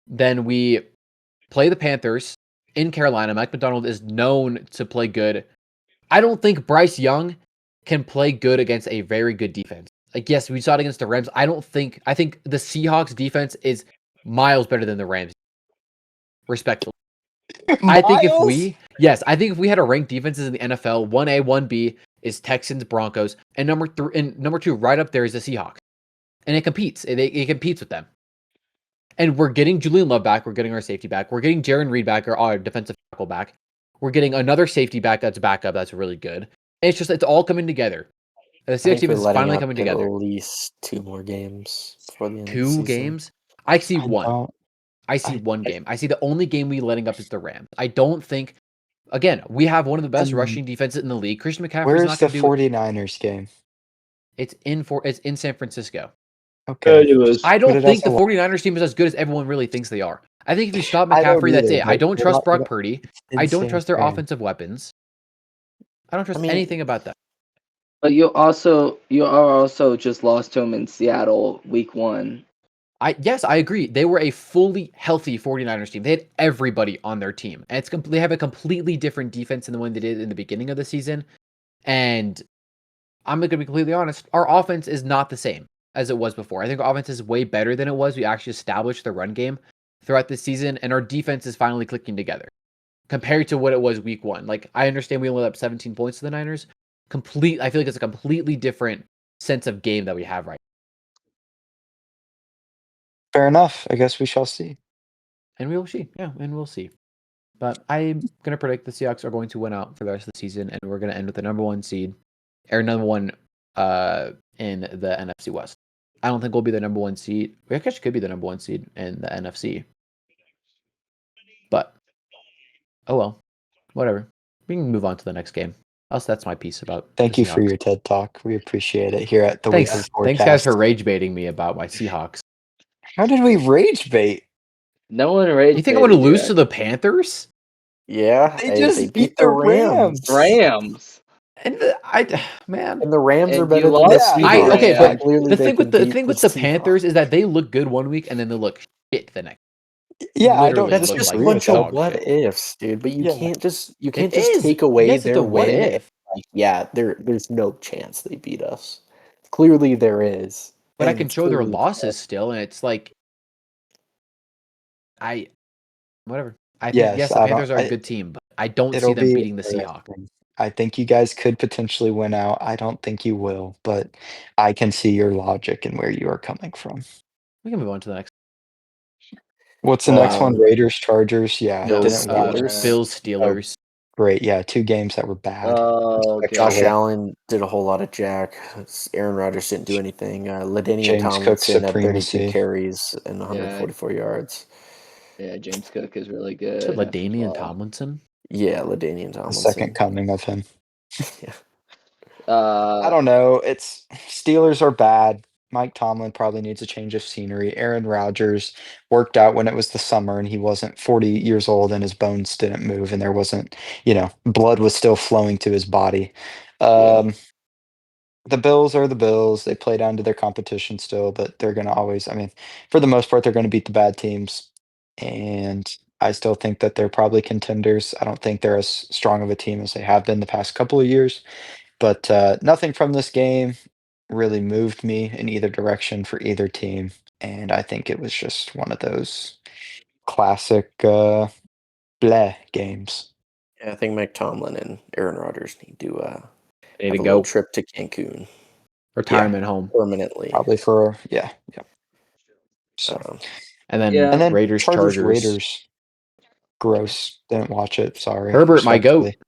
then we play the Panthers in Carolina. Mike McDonald is known to play good. I don't think Bryce Young can play good against a very good defense. Yes, we saw it against the Rams. I think the Seahawks defense is miles better than the Rams. Respectfully. I think if we had a ranked defenses in the NFL, 1A, 1B is Texans, Broncos, and number 2 right up there is the Seahawks. And it competes. It competes with them. And we're getting Julian Love back. We're getting our safety back. We're getting Jaron Reed back, our defensive tackle back. We're getting another safety back that's backup. That's really good. And it's all coming together. The I Seahawks think we're defense is letting finally up coming at together. least 2 more games before the end of the 2 season. games? I see I one. don't. I see one game. I see the only game we letting up is the Rams. I don't think Again, we have one of the best Um, rushing defenses in the league. Christian McCaffrey's Where's not the going to do. 49ers game? It's in San Francisco. Okay. I Put don't it think as the a 49ers team is as good as everyone really thinks they are. I think if you stop I don't McCaffrey, that's either, it. I but don't they're trust not- Brock Purdy. it's in I don't San trust their Fran. offensive weapons. I don't trust mean- anything about that. But you are also just lost to him in Seattle week 1. Yes, I agree. They were a fully healthy 49ers team. They had everybody on their team. And they have a completely different defense than the one they did in the beginning of the season. And I'm going to be completely honest, our offense is not the same as it was before. I think our offense is way better than it was. We actually established the run game throughout the season, and our defense is finally clicking together compared to what it was week 1. Like, I understand we only let up 17 points to the Niners. I feel like it's a completely different sense of game that we have right Fair enough. I guess we shall see. now. And we will see. Yeah, and we'll see. But I'm going to predict the Seahawks are going to win out for the rest of the season, and we're going to end with the number 1 seed, or number 1 in the NFC West. I don't think we'll be the number 1 seed. We actually could be the number 1 seed in the NFC. But, oh well. Whatever. We can move on to the next game. That's my piece about Thank the you for Seahawks. your TED Talk. We appreciate it here at the Thanks. Weekly Thanks, guys, Forecast. for rage baiting me about my Seahawks. How did we rage bait? No one rage. You think I'm going to lose to the Panthers? Yeah, They just they beat beat the the Rams. Rams. And man, And the Rams are And better you than the lost to the Seahawks. okay, Rams. but Clearly the they thing with can the beat thing with the Panthers Seahawks. is that they look good one week and then they look shit the next. Yeah, I don't Literally That's look just disagree like a with bunch of that. dog what shit. ifs, dude. But you Yeah. can't just It is. take away Yes, it's their a what win. and, if. like, yeah, there's no chance they beat us. Clearly there is. But I and can it's show their clearly losses still, and it's like whatever. I think Yes, yes, the I don't. Panthers are a good team, but I don't see It'll them be beating the Seahawks. interesting. I think you guys could potentially win out. I don't think you will, but I can see your logic and where you are coming from. We can move on to the next. What's the next one? Um, Raiders, Chargers. Yeah, Bills, didn't watch. Steelers. Bills, Steelers. Great. Yeah, 2 games that were bad. Oh, Josh okay. Allen did a whole lot of jack. Aaron Rodgers didn't do anything. LaDainian James Cook Tomlinson had 32 supremacy. carries and 144 yards. Yeah, James Cook is really To good. LaDainian Tomlinson. Yeah, LaDainian The Tomlinson. second coming of him. Yeah. I don't know. It's Steelers are bad. Mike Tomlin probably needs a change of scenery. Aaron Rodgers worked out when it was the summer and he wasn't 40 years old and his bones didn't move and there wasn't, blood was still flowing to his body. Yeah. The Bills are the Bills. They play down to their competition still, but they're going to always, for the most part, they're going to beat the bad teams. And I still think that they're probably contenders. I don't think they're as strong of a team as they have been the past couple of years. But nothing from this game really moved me in either direction for either team. And I think it was just one of those classic bleh games. Yeah, I think Mike Tomlin and Aaron Rodgers need to Need have to a little go. trip to Cancun Retirement home. permanently. Probably for, yeah. So, And then Yeah. and then Raiders, Chargers. Gross. Didn't watch it. Sorry. Herbert, my goat. Respectfully.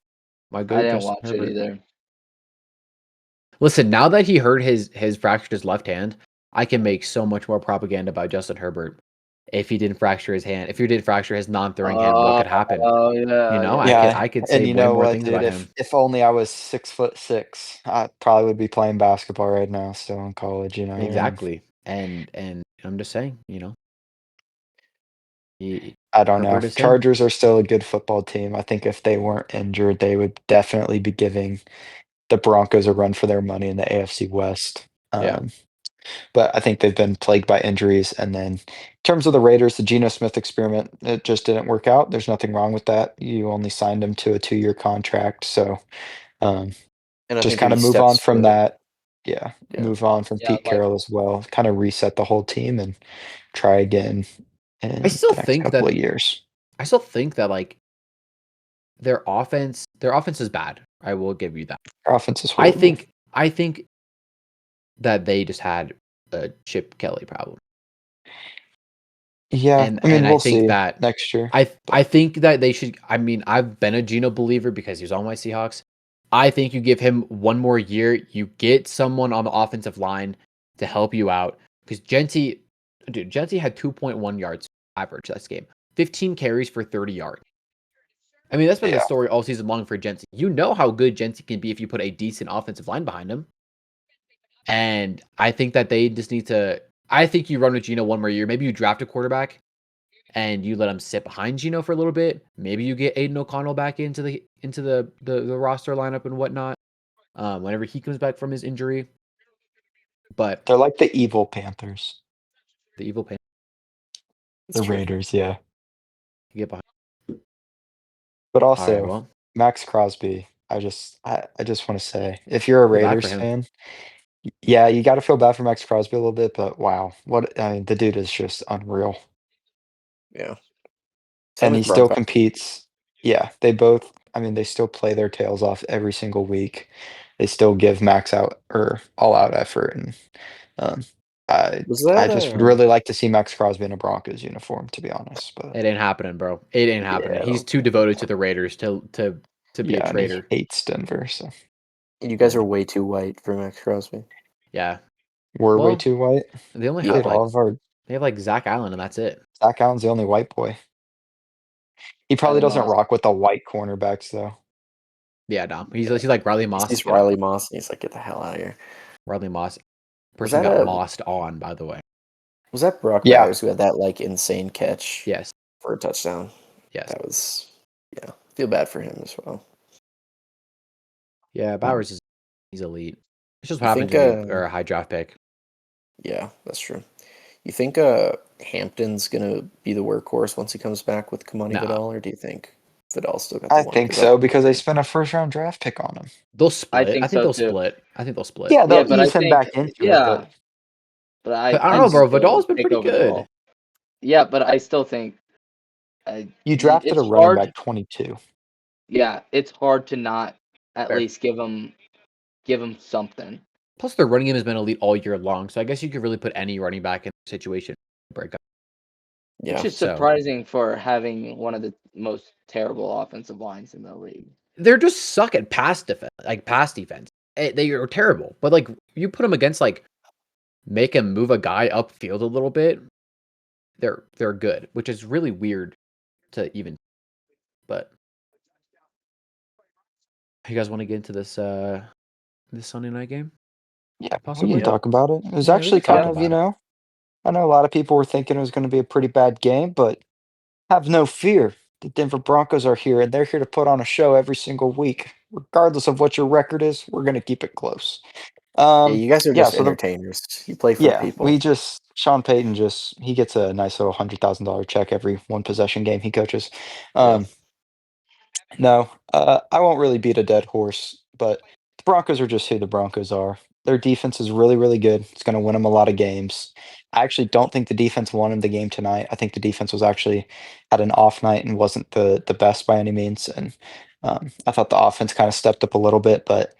My goat, I didn't Justin watch Herbert. it either. Listen, now that he hurt his fractured his left hand, I can make so much more propaganda about Justin Herbert. If he didn't fracture his hand, if he did fracture his non-throwing hand, what could happen? Oh yeah. I could say and you way know more what, things dude? about him. If only I was 6'6", I probably would be playing basketball right now, still in college. You know what I mean? Exactly. And I'm just saying, I don't know. Herbert is him. Chargers are still a good football team. I think if they weren't injured, they would definitely be giving the Broncos a run for their money in the AFC West. Yeah. But I think they've been plagued by injuries. And then in terms of the Raiders, the Geno Smith experiment, it just didn't work out. There's nothing wrong with that. You only signed him to a 2-year contract. So And I just think kind if of he move on steps from to- that. Yeah. Move on from Yeah, Pete like- Carroll as well. Kind of reset the whole team and try again in I still the next think couple that of years. I still think that like their offense is bad. I will give you that. Our offense is horrible. I think that they just had a Chip Kelly problem. Yeah, And we'll I think see that next year. I think that they should. I mean, I've been a Geno believer because he was on my Seahawks. I think you give him one more year. You get someone on the offensive line to help you out because Genti had 2.1 yards average this game, 15 carries for 30 yards. I mean, that's been the Yeah. story all season long for Jensen. You know how good Jensen can be if you put a decent offensive line behind him. And I think that they just need to. I think you run with Gino one more year. Maybe you draft a quarterback and you let him sit behind Gino for a little bit. Maybe you get Aiden O'Connell back into the roster lineup and whatnot. Whenever he comes back from his injury. But They're like the evil Panthers. the evil pain The Raiders, yeah. get behind. But All right, also, well, Max Crosby, I just want to say, if you're a feel bad for Raiders him. fan, yeah, you got to feel bad for Max Crosby a little bit, but wow, I mean, the dude is just unreal. Yeah. Same And he with still Bronco. competes. Yeah, they both, I mean, they still play their tails off every single week. They still give max out or all out effort. And um, Was I that just would really like to see Max Crosby in a Broncos uniform, to be honest. But It ain't happening, bro. It ain't happening. yeah, I He's don't too think devoted it's to the Raiders to be a yeah, and he traitor. hates Denver, so you guys Yeah. are way too white for Max Crosby. Yeah. we're way Well, too white. they only Yeah. have Dude, all like of our Zach Allen and that's it. Zach Allen's the only white boy. He probably Riley doesn't Moss. rock with the white cornerbacks though. Yeah, no. He's like Riley He Moss. sees Get out. Riley Moss and he's like, get the hell out of here. Riley Moss. Was Person that got a mossed on, by the way. was that Brock Yeah, Bowers who had that like insane catch Yes. for a touchdown? Yes. That was yeah. Feel bad for him as well. Yeah, Bowers is he's elite. It's just what You happened think to be a high draft pick. yeah, that's true. You think Hampton's gonna be the workhorse once he comes back with Kamani Nah. Vidal, or do you think Vidal's still got the I one? think 'Cause that's so what because they I'm spent a first round draft pick on him. They'll split. think I think so, they'll too. split. I think they'll split. Yeah, they'll But I ease him think, back into it, but but I don't I know, bro. think they'll Vidal's been take pretty over the good. ball. Yeah, but I still think you drafted a running hard. back 22. Yeah, it's hard to not at Fair. least give him something. Plus, their running game has been elite all year long, so I guess you could really put any running back in a situation. Break up. Yeah. Which is So- surprising for having one of the most terrible offensive lines in the league. They're just suck at pass defense. They are terrible. But like you put them against like make him move a guy upfield a little bit, they're good, which is really weird to even. But you guys want to get into this Sunday night game? Yeah, we Possibly. can talk about it. It was Yeah, we actually can talk kind of, about it. I know a lot of people were thinking it was going to be a pretty bad game, but have no fear. The Denver Broncos are here, and they're here to put on a show every single week. Regardless of what your record is, we're going to keep it close. Yeah, you guys are just so entertainers. You play for people. Sean Payton he gets a nice little $100,000 check every one possession game he coaches. Yeah. No, I won't really beat a dead horse, but the Broncos are just who the Broncos are. Their defense is really, really good. It's going to win them a lot of games. I actually don't think the defense won him the game tonight. I think the defense was actually had an off night and wasn't the best by any means. And I thought the offense kind of stepped up a little bit, but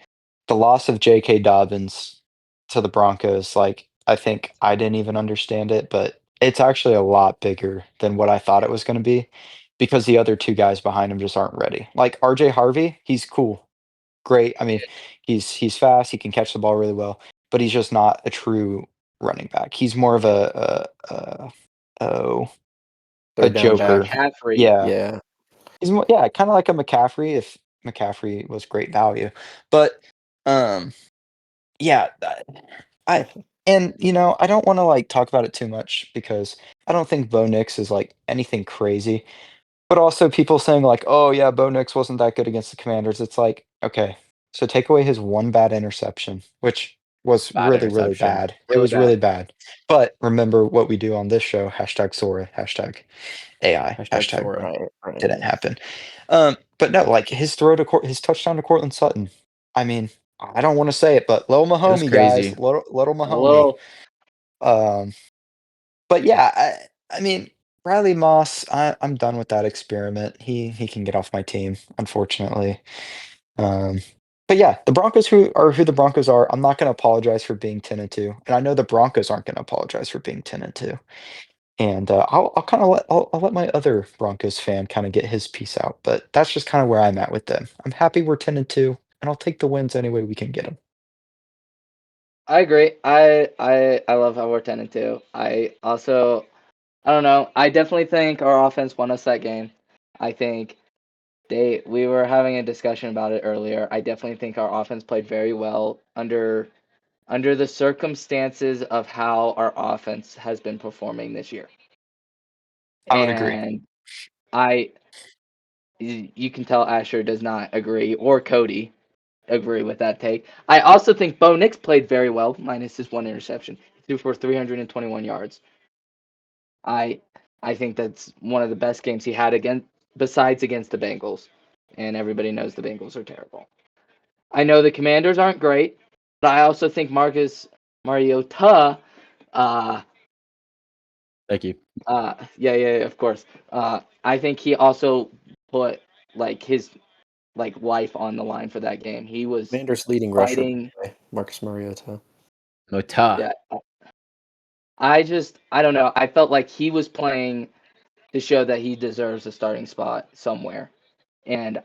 the loss of J.K. Dobbins to the Broncos, like I think I didn't even understand it, but it's actually a lot bigger than what I thought it was going to be because the other two guys behind him just aren't ready. Like RJ Harvey, he's cool, great. I mean, he's fast, he can catch the ball really well, but he's just not a true running back. He's more of a Third down joker. back. McCaffrey. Yeah. He's more, kind of like a McCaffrey if McCaffrey was great value. But yeah, I and I don't want to like talk about it too much because I don't think Bo Nix is like anything crazy. But also people saying like, "Oh yeah, Bo Nix wasn't that good against the Commanders." It's like, okay, so take away his one bad interception, which was Bad really, really interception. bad. It Really was really bad. But remember what we do on this show, hashtag Sora, hashtag AI, Hashtag Sora. Right. didn't happen. But no, like his his touchdown to Cortland Sutton. I mean, I don't want to say it, but little Mahomie, crazy. guys, little A Mahomie. little, But yeah, I mean, Riley Moss, I'm done with that experiment. He can get off my team, unfortunately. But yeah, the Broncos who the Broncos are. I'm not going to apologize for being 10-2, and I know the Broncos aren't going to apologize for being 10-2. And I'll kind of I'll let my other Broncos fan kind of get his piece out, but that's just kind of where I'm at with them. I'm happy we're 10-2, and I'll take the wins any way we can get them. I agree. I love how we're 10-2. I don't know. I definitely think our offense won us that game. I think We were having a discussion about it earlier. I definitely think our offense played very well under the circumstances of how our offense has been performing this year. I would agree. And you can tell Asher does not agree, or Cody agree with that take. I also think Bo Nix played very well, minus his one interception. He threw for 321 yards. I think that's one of the best games he had besides against the Bengals. And everybody knows the Bengals are terrible. I know the Commanders aren't great, but I also think Marcus Mariota, Thank you. yeah, of course. I think he also put his life on the line for that game. He was Commanders' leading rusher, by fighting. the way, Marcus Mariota. Mota. Yeah, I don't know. I felt like he was playing to show that he deserves a starting spot somewhere, and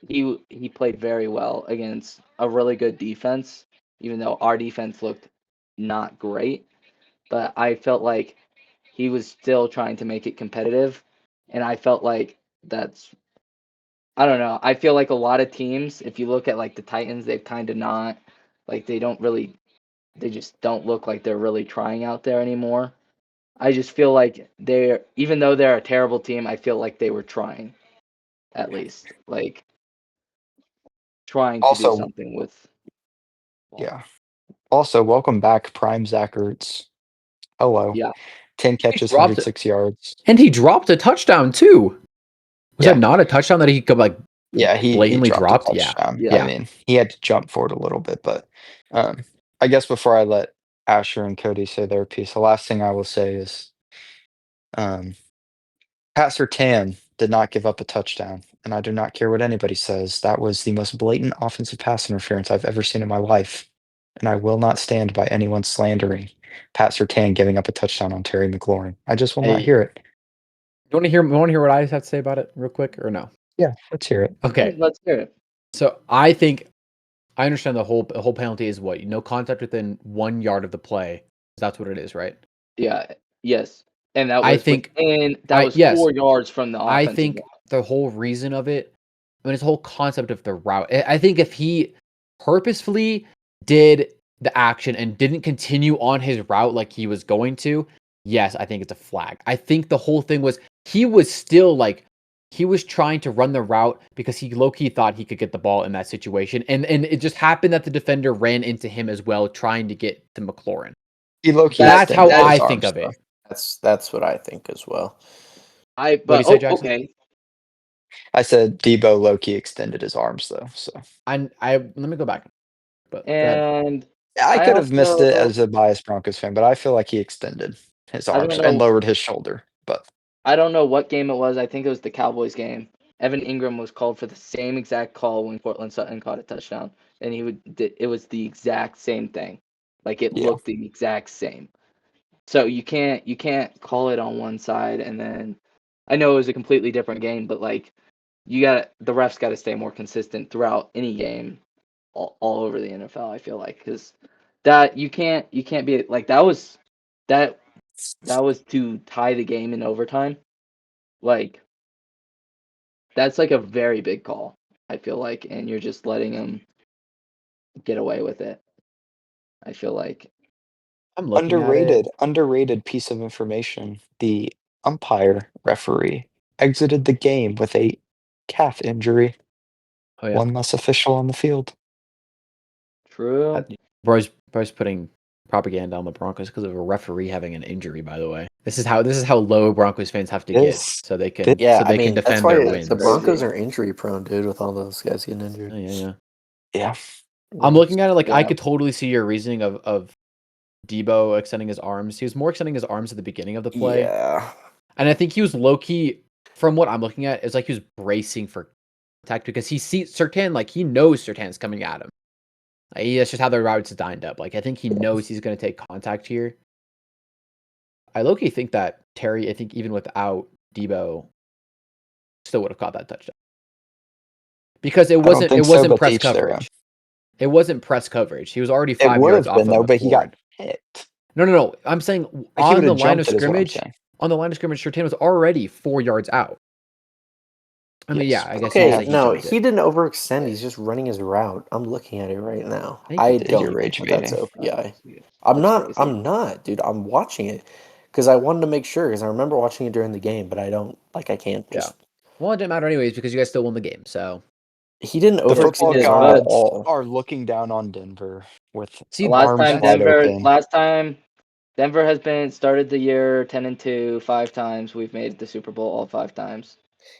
he played very well against a really good defense, even though our defense looked not great. But I felt like he was still trying to make it competitive, and I felt like that's I don't know. I feel like a lot of teams, if you look at the Titans, they've kind of not they just don't look like they're really trying out there anymore. I just feel like even though they're a terrible team, I feel like they were trying at least, trying to do Also, something with. yeah. Also, welcome back, Prime Zach Ertz. Hello. Yeah. 10 catches, dropped 106 yards. And he dropped a touchdown too. Was Yeah. that not a touchdown that he could Yeah, he blatantly dropped dropped? a touchdown. Yeah. I mean, he had to jump for it a little bit, but I guess before I let Asher and Cody say their piece, the last thing I will say is Pat Surtain did not give up a touchdown, and I do not care what anybody says. That was the most blatant offensive pass interference I've ever seen in my life, and I will not stand by anyone slandering Pat Surtain giving up a touchdown on Terry McLaurin. I just will not Hey, hear it. You want to hear what I have to say about it real quick or no? Yeah, let's hear it. Okay. Let's hear it. So I think I understand the whole penalty is what? No contact within 1 yard of the play. That's what it is, right? Yeah. Yes. And that I was think that was yes. 4 yards from the I offensive think line. the whole reason of it, his whole concept of the route. I think if he purposefully did the action and didn't continue on his route like he was going to, yes, I think it's a flag. I think the whole thing was he was still he was trying to run the route because he low-key thought he could get the ball in that situation. And it just happened that the defender ran into him as well, trying to get to McLaurin. He low-key That's how extended his I think arms, of it. That's what I think as well. What do you say, Jackson? Okay. I said Debo low-key extended his arms though, so Let me go back. But go ahead. And I could have missed it also as a biased Broncos fan, but I feel like he extended his I don't arms and know. lowered his shoulder. But I don't know what game it was. I think it was the Cowboys game. Evan Ingram was called for the same exact call when Cortland Sutton caught a touchdown, and it was the exact same thing. It yeah, looked the exact same. So you can't call it on one side and then I know it was a completely different game, but the refs got to stay more consistent throughout any game all over the NFL, I feel like, cuz that you can't be that was to tie the game in overtime. That's a very big call, I feel like, and you're just letting them get away with it. I feel like I'm looking at it. underrated piece of information. The umpire referee exited the game with a calf injury. Oh yeah. One less official on the field. true. Bro's putting propaganda on the Broncos because of a referee having an injury. By the way, this is how low Broncos fans have to get This so they can Yeah, can that's defend why their the wins. Broncos are injury prone, dude, with all those guys getting injured. Oh, yeah. yeah. I'm looking at it I Yeah. could totally see your reasoning of Debo extending his arms. He was more extending his arms at the beginning of the play, Yeah. and I think he was low key. From what I'm looking at, it's he was bracing for contact because he sees Surtain, he knows Surtain's coming at him. That's just how the routes lined up. I think he knows he's going to take contact here. I low-key think that Terry, I think even without Debo, still would have caught that touchdown. Because it wasn't but press to each their own. coverage. It wasn't press coverage. He was already It 5 would yards have off been of though, but he got McLaurin. hit. No. I'm saying He on would the have line of jumped it, is what I'm scrimmage. saying. On the line of scrimmage, Surtain was already 4 yards out. I mean, Yes, yeah, I guess I you could Okay, say have he no, jumped he it. didn't overextend. He's just running his route. I'm looking at it right now. I think I he did. You're don't rage think that's baiting. OPI. That's crazy. I'm not, dude. I'm watching it because I wanted to make sure because I remember watching it during the game, but I don't like I can't Yeah. just. Well, it didn't matter anyways because you guys still won the game. So He didn't The Yeah, football we did, overextend at but gods all. are looking down on Denver with see, arms wide open. last time Denver has been started the year 10-2 5 times. We've made the Super Bowl all 5 times.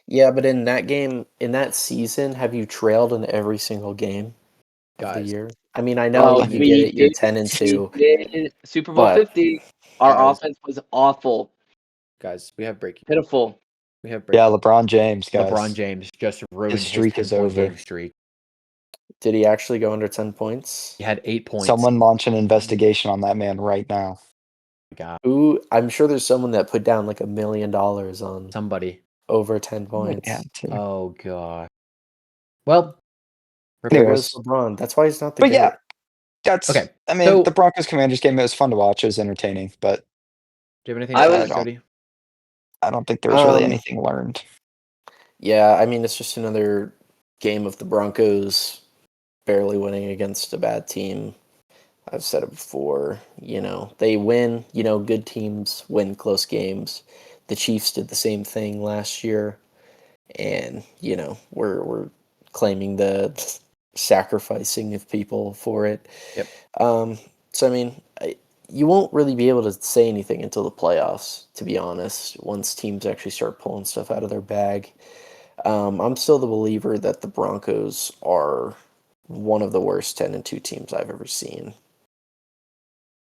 Yeah, but in that game, in that season, have you trailed in every single game of the guys, year? I mean, I know you get We it. You're did 10-2, Super Bowl but 50. Our guys, offense was awful, guys, we have breaking. pitiful. We have Yeah, breaking. LeBron James, LeBron guys. James just ruined his streak is 10-point over. game streak. did he actually go under 10 points? He had 8 points. Someone launch an investigation on that man right now. God, Who? I'm sure there's someone that put down like $1 million on somebody. over 10 Somebody points. had to. Oh god. Well, There Anyways, goes LeBron. That's why he's not the but yeah, GOAT. that's. okay. I mean, So, the Broncos Commanders game, it was fun to watch. It was entertaining, but do you have anything I to I say, was- don't. Jody? I don't think there was really Um, anything learned. Yeah, I mean, it's just another game of the Broncos barely winning against a bad team. I've said it before, they win, good teams win close games. The Chiefs did the same thing last year, and, we're claiming the sacrificing of people for it. Yep. So, I mean, you won't really be able to say anything until the playoffs, to be honest, once teams actually start pulling stuff out of their bag. I'm still the believer that the Broncos are one of the worst 10-2 teams I've ever seen.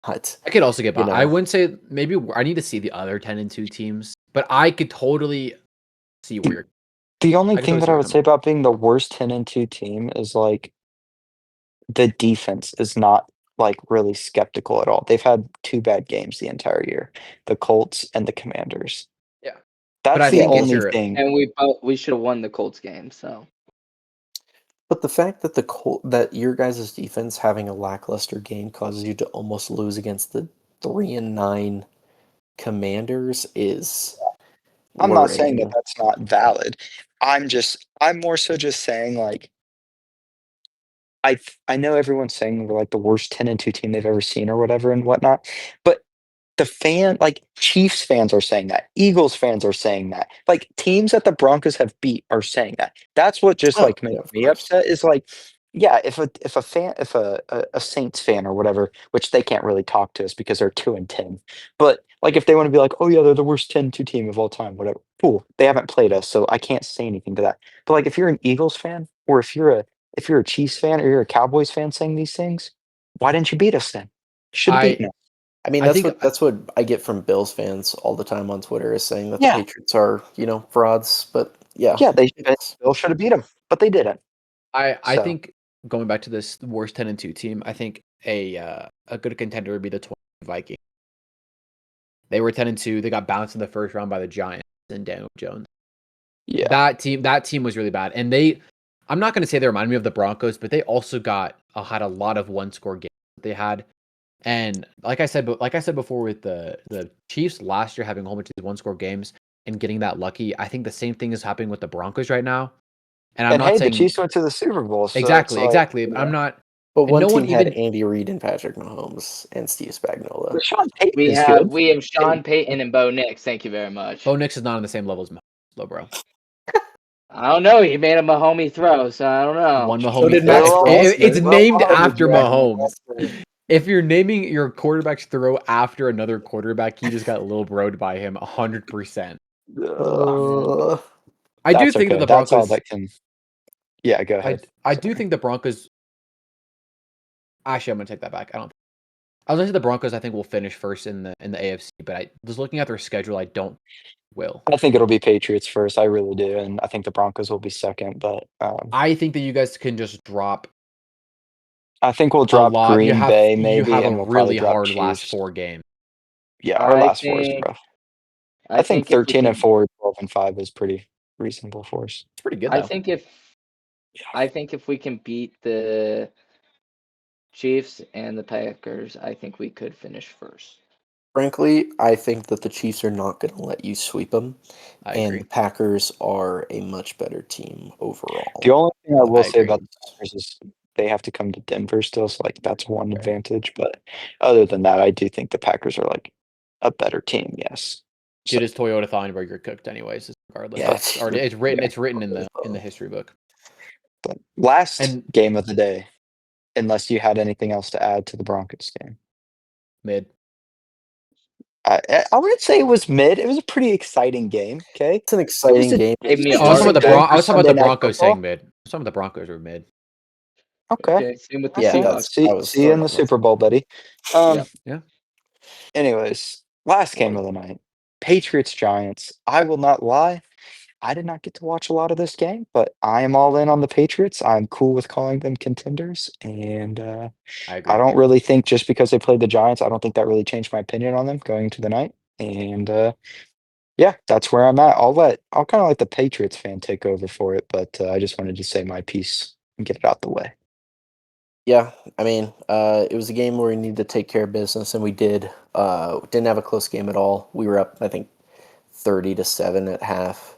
But, I could also get you by. I know, wouldn't say maybe I need to see the other 10-2 teams, but I could totally see where you're. The only I could thing totally see that I where you're would coming say about being the worst 10-2 team is like the defense is not like really skeptical at all. They've had 2 bad games the entire year, the Colts and the Commanders. Yeah. But That's I the think it's only your thing. And we should have won the Colts game. So but the fact that that your guys' defense having a lackluster game causes you to almost lose against the 3-9 Commanders is I'm not saying that worrying. that's not valid. I'm more so just saying like I know everyone's saying we're like the worst 10-2 team they've ever seen or whatever and whatnot, but like Chiefs fans are saying that, Eagles fans are saying that, like teams that the Broncos have beat are saying that. That's what just Oh, like yeah, makes of me course. upset is like, yeah, if a Saints fan or whatever, which they can't really talk to us because they're 2-10, but like if they want to be like, oh yeah, they're the worst 10-2 team of all time, whatever. Cool, they haven't played us, so I can't say anything to that. But like if you're an Eagles fan or if you're a Chiefs fan or you're a Cowboys fan saying these things, why didn't you beat us then? Should have I beaten us. I mean, I think that's what I get from Bills fans all the time on Twitter is saying that the Yeah. Patriots are, frauds. But yeah, Yeah, it's Bill should have beat them, but they didn't. I So, think going back to this worst 10-2 team, I think a good contender would be the 20 Vikings. They were 10-2. They got bounced in the first round by the Giants and Daniel Jones. yeah. That team was really bad. And I'm not going to say they remind me of the Broncos, but they also had a lot of one-score games that they had. And like I said before with the Chiefs last year having a whole bunch of these one-score games and getting that lucky, I think the same thing is happening with the Broncos right now. And I'm And not hey, the saying Chiefs went to the Super Bowl, so it's exactly. you But I'm know, not, but and one no one team had even Andy Reid and Patrick Mahomes and Steve Spagnuolo. Sean Payton we is have good. we have Hey, Sean Payton and Bo Nix. Thank you very much. Bo Nix is not on the same level as Mahomes, bro. I don't know. He made him a homie throw, so I don't know. One So Mahomie did throw. Max It's Crosby. named Well, after Jack. Mahomes. If you're naming your quarterback's throw after another quarterback, he just got little broed by him 100%. Uh, I do That's think that okay. the That's all Broncos. that can. Yeah, go I ahead. I do Sorry. think the Broncos. Actually, I'm gonna take that back. I don't. I was gonna say the Broncos. I think will finish first in the AFC, but I was looking at their schedule. I don't will. I think it'll be Patriots first. I really do, and I think the Broncos will be second. But I think that you guys can just drop I think we'll a drop lot. Green Bay You maybe, have a and we'll probably really drop hard last Chiefs. 4 games. Yeah, our I last four is think rough. I think if we 13-4, 12-5 is pretty reasonable for us. It's pretty good I though. think if I think if we can beat the Chiefs and the Packers, I think we could finish first. Frankly, I think that the Chiefs are not going to let you sweep them, I and agree. the Packers are a much better team The overall. only thing I will I say agree. about the Packers is they have to come to Denver still, so, like, that's one Right. advantage, but other than that, I do think the Packers are, like, a better team, yes. Dude, it's Toyota Thornburg cooked anyways, regardless. Yeah, It's already it's written Yeah. it's written in the history book. But last And game of the day, unless you had anything else to add to the Broncos game. mid. I wouldn't say it was mid. It was a pretty exciting game, okay? it's an It was exciting a game. Gave me a Oh, I was talking heart about the game attack. for I was talking about Sunday the Night Broncos Football. saying mid. I was talking about the Broncos were mid. Okay, Okay, same with the Yeah, okay. Seahawks. I See was see you in talking the about Super Bowl, buddy. Yeah. Yeah. Anyways, last game of the night, Patriots-Giants. I will not lie, I did not get to watch a lot of this game, but I am all in on the Patriots. I'm cool with calling them contenders, and, I I agree. don't really think just because they played the Giants, I don't think that really changed my opinion on them going into the night, and, yeah, that's where I'm at. I'll kinda let the Patriots fan take over for it, but, I just wanted to say my piece and get it out the way. Yeah, I mean, it was a game where we needed to take care of business, and we did. Didn't have a close game at all. We were up, I think, 30-7 at half.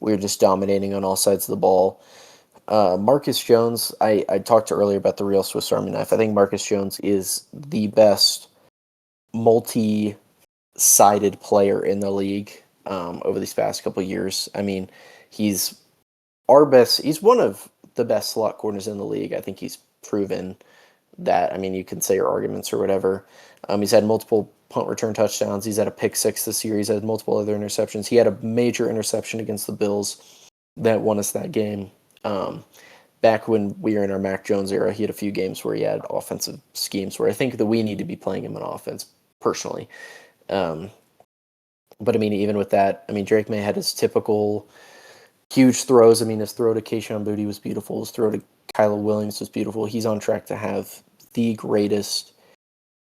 We were just dominating on all sides of the ball. Marcus Jones, I talked to earlier about the real Swiss Army knife. I think Marcus Jones is the best multi-sided player in the league over these past couple of years. I mean, he's our best. He's one of the best slot corners in the league. I think he's proven that. I mean, you can say your arguments or whatever. He's had multiple punt return touchdowns. He's had a pick six this year. He's had multiple other interceptions. He had a major interception against the Bills that won us that game. Back when we were in our Mac Jones era, he had a few games where he had offensive schemes where I think that we need to be playing him on offense personally. Um, but I mean, even with that, I mean, Drake May had his typical huge throws. I mean, his throw to Kayshon Boutte was beautiful. His throw to Kyla Williams was beautiful. He's on track to have the greatest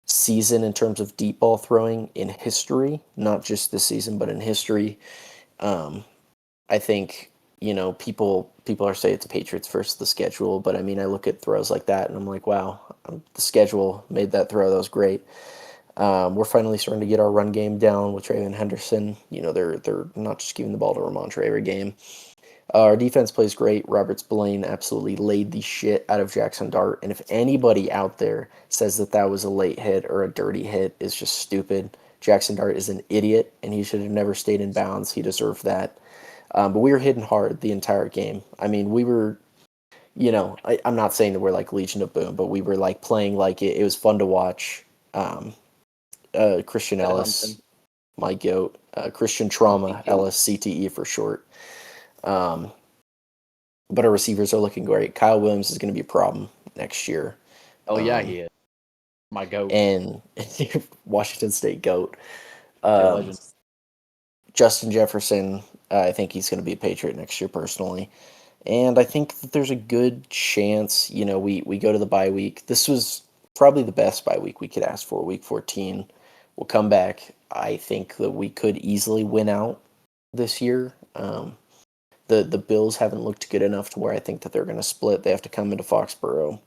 season in terms of deep ball throwing in history, not just this season, but in history. Um, I think people are saying it's Patriots versus the schedule, but I mean I look at throws like that and I'm like, wow, the schedule made that throw. That was great. We're finally starting to get our run game down with Traven Henderson. They're not just giving the ball to Ramondre every game. Our defense plays great. Robert Spillane absolutely laid the shit out of Jackson Dart. And if anybody out there says that that was a late hit or a dirty hit, it's just stupid. Jackson Dart is an idiot, and he should have never stayed in bounds. He deserved that. But we were hitting hard the entire game. I mean, we were, I'm not saying that we're like Legion of Boom, but we were like playing like it. It was fun to watch. Christian Ed Ellis, Humpton. my goat. Christian Oh, Trauma, thank you. Ellis, CTE for short. Um, but our receivers are looking great. Kyle Williams is going to be a problem next year. Oh yeah, he is. My goat. And Washington State GOAT. State Um, legend. Justin Jefferson, I think he's going to be a Patriot next year personally. And I think that there's a good chance, we go to the bye week. This was probably the best bye week we could ask for, week 14. We'll come back. I think that we could easily win out this year. The Bills haven't looked good enough to where I think that they're going to split. They have to come into Foxborough.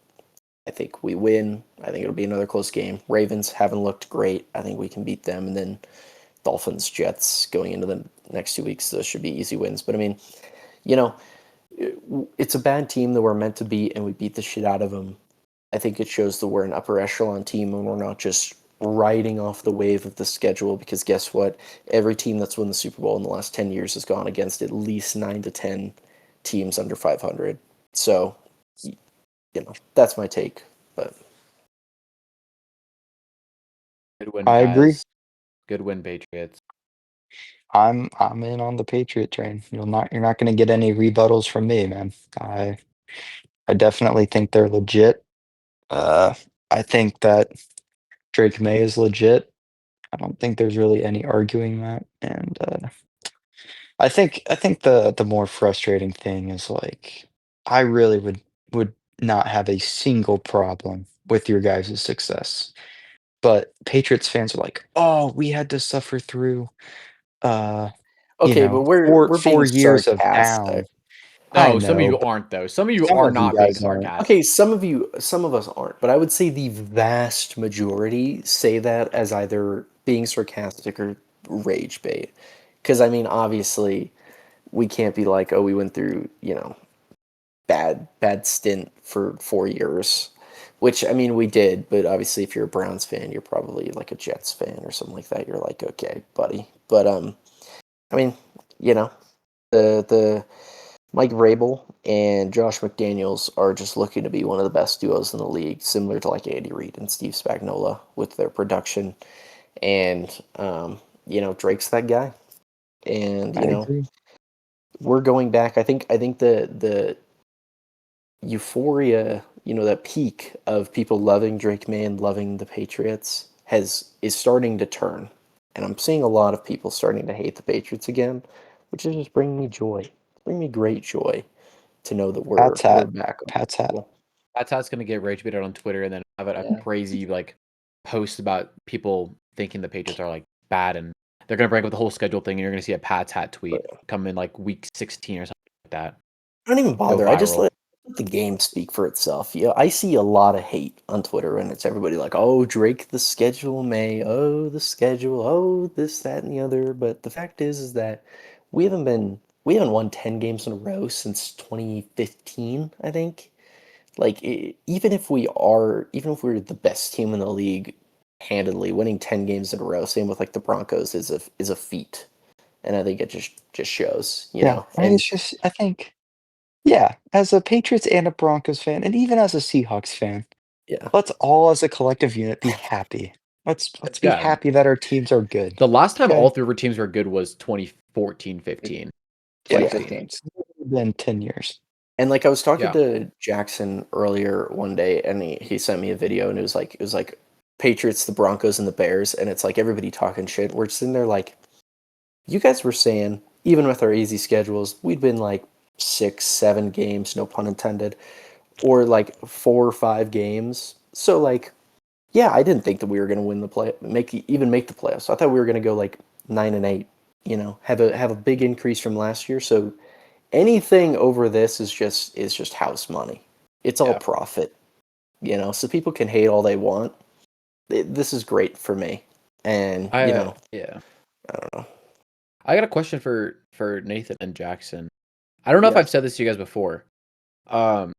I think we win. I think it'll be another close game. Ravens haven't looked great. I think we can beat them. And then Dolphins, Jets going into the next 2 weeks. Those should be easy wins. But I mean, you know, it's a bad team that we're meant to beat, and we beat the shit out of them. I think it shows that we're an upper echelon team, and we're not just riding off the wave of the schedule. Because guess what? Every team that's won the Super Bowl in the last 10 years has gone against at least 9 to 10 teams under 500. So, that's my take. But Good win, I agree. guys. Good win, Patriots. I'm in on the Patriot train. You're not gonna get any rebuttals from me, man. I definitely think they're legit. Uh, I think that Drake May is legit. I don't think there's really any arguing that, and, I think the more frustrating thing is, like, I really would not have a single problem with your guys' success, but Patriots fans are like, "Oh, we had to suffer through, uh, okay, but we're 4 being years of down." sarcastic. I No, some of know, you but aren't though. Some of you some are of you not being guys aren't. sarcastic. Okay, some of us aren't, but I would say the vast majority say that as either being sarcastic or rage bait. Because I mean, obviously, we can't be like, oh, we went through bad stint for 4 years, which I mean we did. But obviously, if you're a Browns fan, you're probably like a Jets fan or something like that. You're like, okay, buddy. But I mean, you know, the Mike Vrabel and Josh McDaniels are just looking to be one of the best duos in the league, similar to like Andy Reid and Steve Spagnuolo with their production. And Drake's that guy. And I agree. we're going back. I think the euphoria, that peak of people loving Drake May and loving the Patriots is starting to turn. And I'm seeing a lot of people starting to hate the Patriots again, which is just bringing me joy. Bring me great joy to know that we're Pat's we're hat. back on Pat's hat. level. That's how it's gonna get rage baited on Twitter, and then have a Yeah. crazy like post about people thinking the Patriots are like bad, and they're gonna bring up the whole schedule thing, and you're gonna see a Pat's hat tweet come in like week 16 or something like that. I don't even Go bother. I just viral. let the game speak for itself. Yeah, I see a lot of hate on Twitter, and it's everybody like, "Oh, Drake, the schedule may, oh, the schedule, oh, this, that, and the other." But the fact is that we haven't won 10 games in a row since 2015, I think. Like, even if we're the best team in the league, handedly winning 10 games in a row, same with like the Broncos, is a feat, and I think it just shows, Yeah, I mean, and it's just I think yeah, as a Patriots and a Broncos fan, and even as a Seahawks fan, yeah. let's all as a collective unit be happy. Let's be Yeah. happy that our teams are good. The last time all Okay? three of our teams were good was 2014, 15. Yeah, 2015. it's been 10 years. And like I was talking Yeah. to Jackson earlier one day, and he sent me a video, and it was like Patriots, the Broncos, and the Bears, and it's like everybody talking shit. We're sitting there like, you guys were saying, even with our easy schedules, we'd been like 6, 7 games, no pun intended, or like 4 or 5 games. So like, yeah, I didn't think that we were gonna win the make the playoffs. I thought we were gonna go like 9-8. Have a big increase from last year. So anything over this is just house money. It's all Yeah. profit, so people can hate all they want. This is great for me. And Yeah. I don't know. I got a question for Nathan and Jackson. I don't know if I've Yes. said this to you guys before.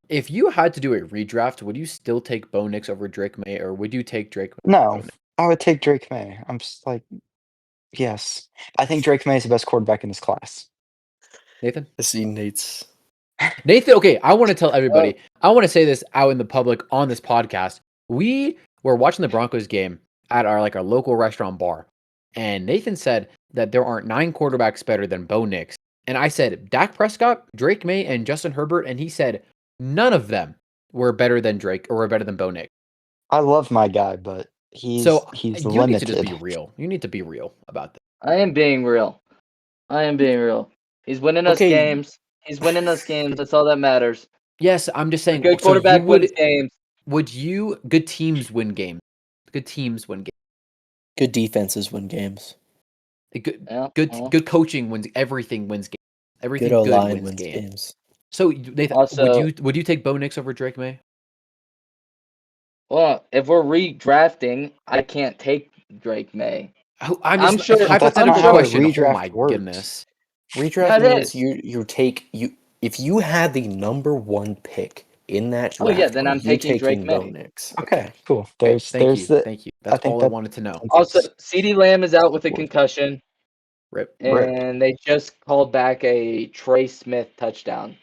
If you had to do a redraft, would you still take Bo Nix over Drake May, or would you take Drake May over No, Bo Nix? I would take Drake May. I'm just like, yes. I think Drake May is the best quarterback in his class. Nathan? I see Nate's. Nathan, okay, I want to tell Oh, everybody. I want to say this out in the public on this podcast. We were watching the Broncos game at our local restaurant bar, and Nathan said that there aren't 9 quarterbacks better than Bo Nix. And I said Dak Prescott, Drake May, and Justin Herbert, and he said none of them were better than Drake or were better than Bo Nix. I love my guy, but So he's you need to just limited. be real. You need to be real about this. I am being real. I am being real. He's winning us Okay. games. He's winning us games. That's all that matters. Yes, I'm just A saying. good So you quarterback wins games. would you good teams win games? Good teams win games. Good defenses win games. Good Yeah, good well. good coaching wins everything wins games. Good Everything O good line wins wins games. games. So Nathan, Also, would you take Bo Nix over Drake May? well, if we're redrafting, I can't take Drake May. I'm sure- just I'm hypothetical not how a question. Oh redraft my works. goodness. Redraft Yeah, it means is. you if you had the number 1 pick in that draft, Oh, yeah, then are I'm you taking Drake taking Bo May. Nix? Okay, cool. Okay, There's thank you. the Thank you. I That's think all I that wanted to know. Also, CeeDee Lamb is out with a Cool. concussion, Rip. Rip. and they just called back a Trey Smith touchdown.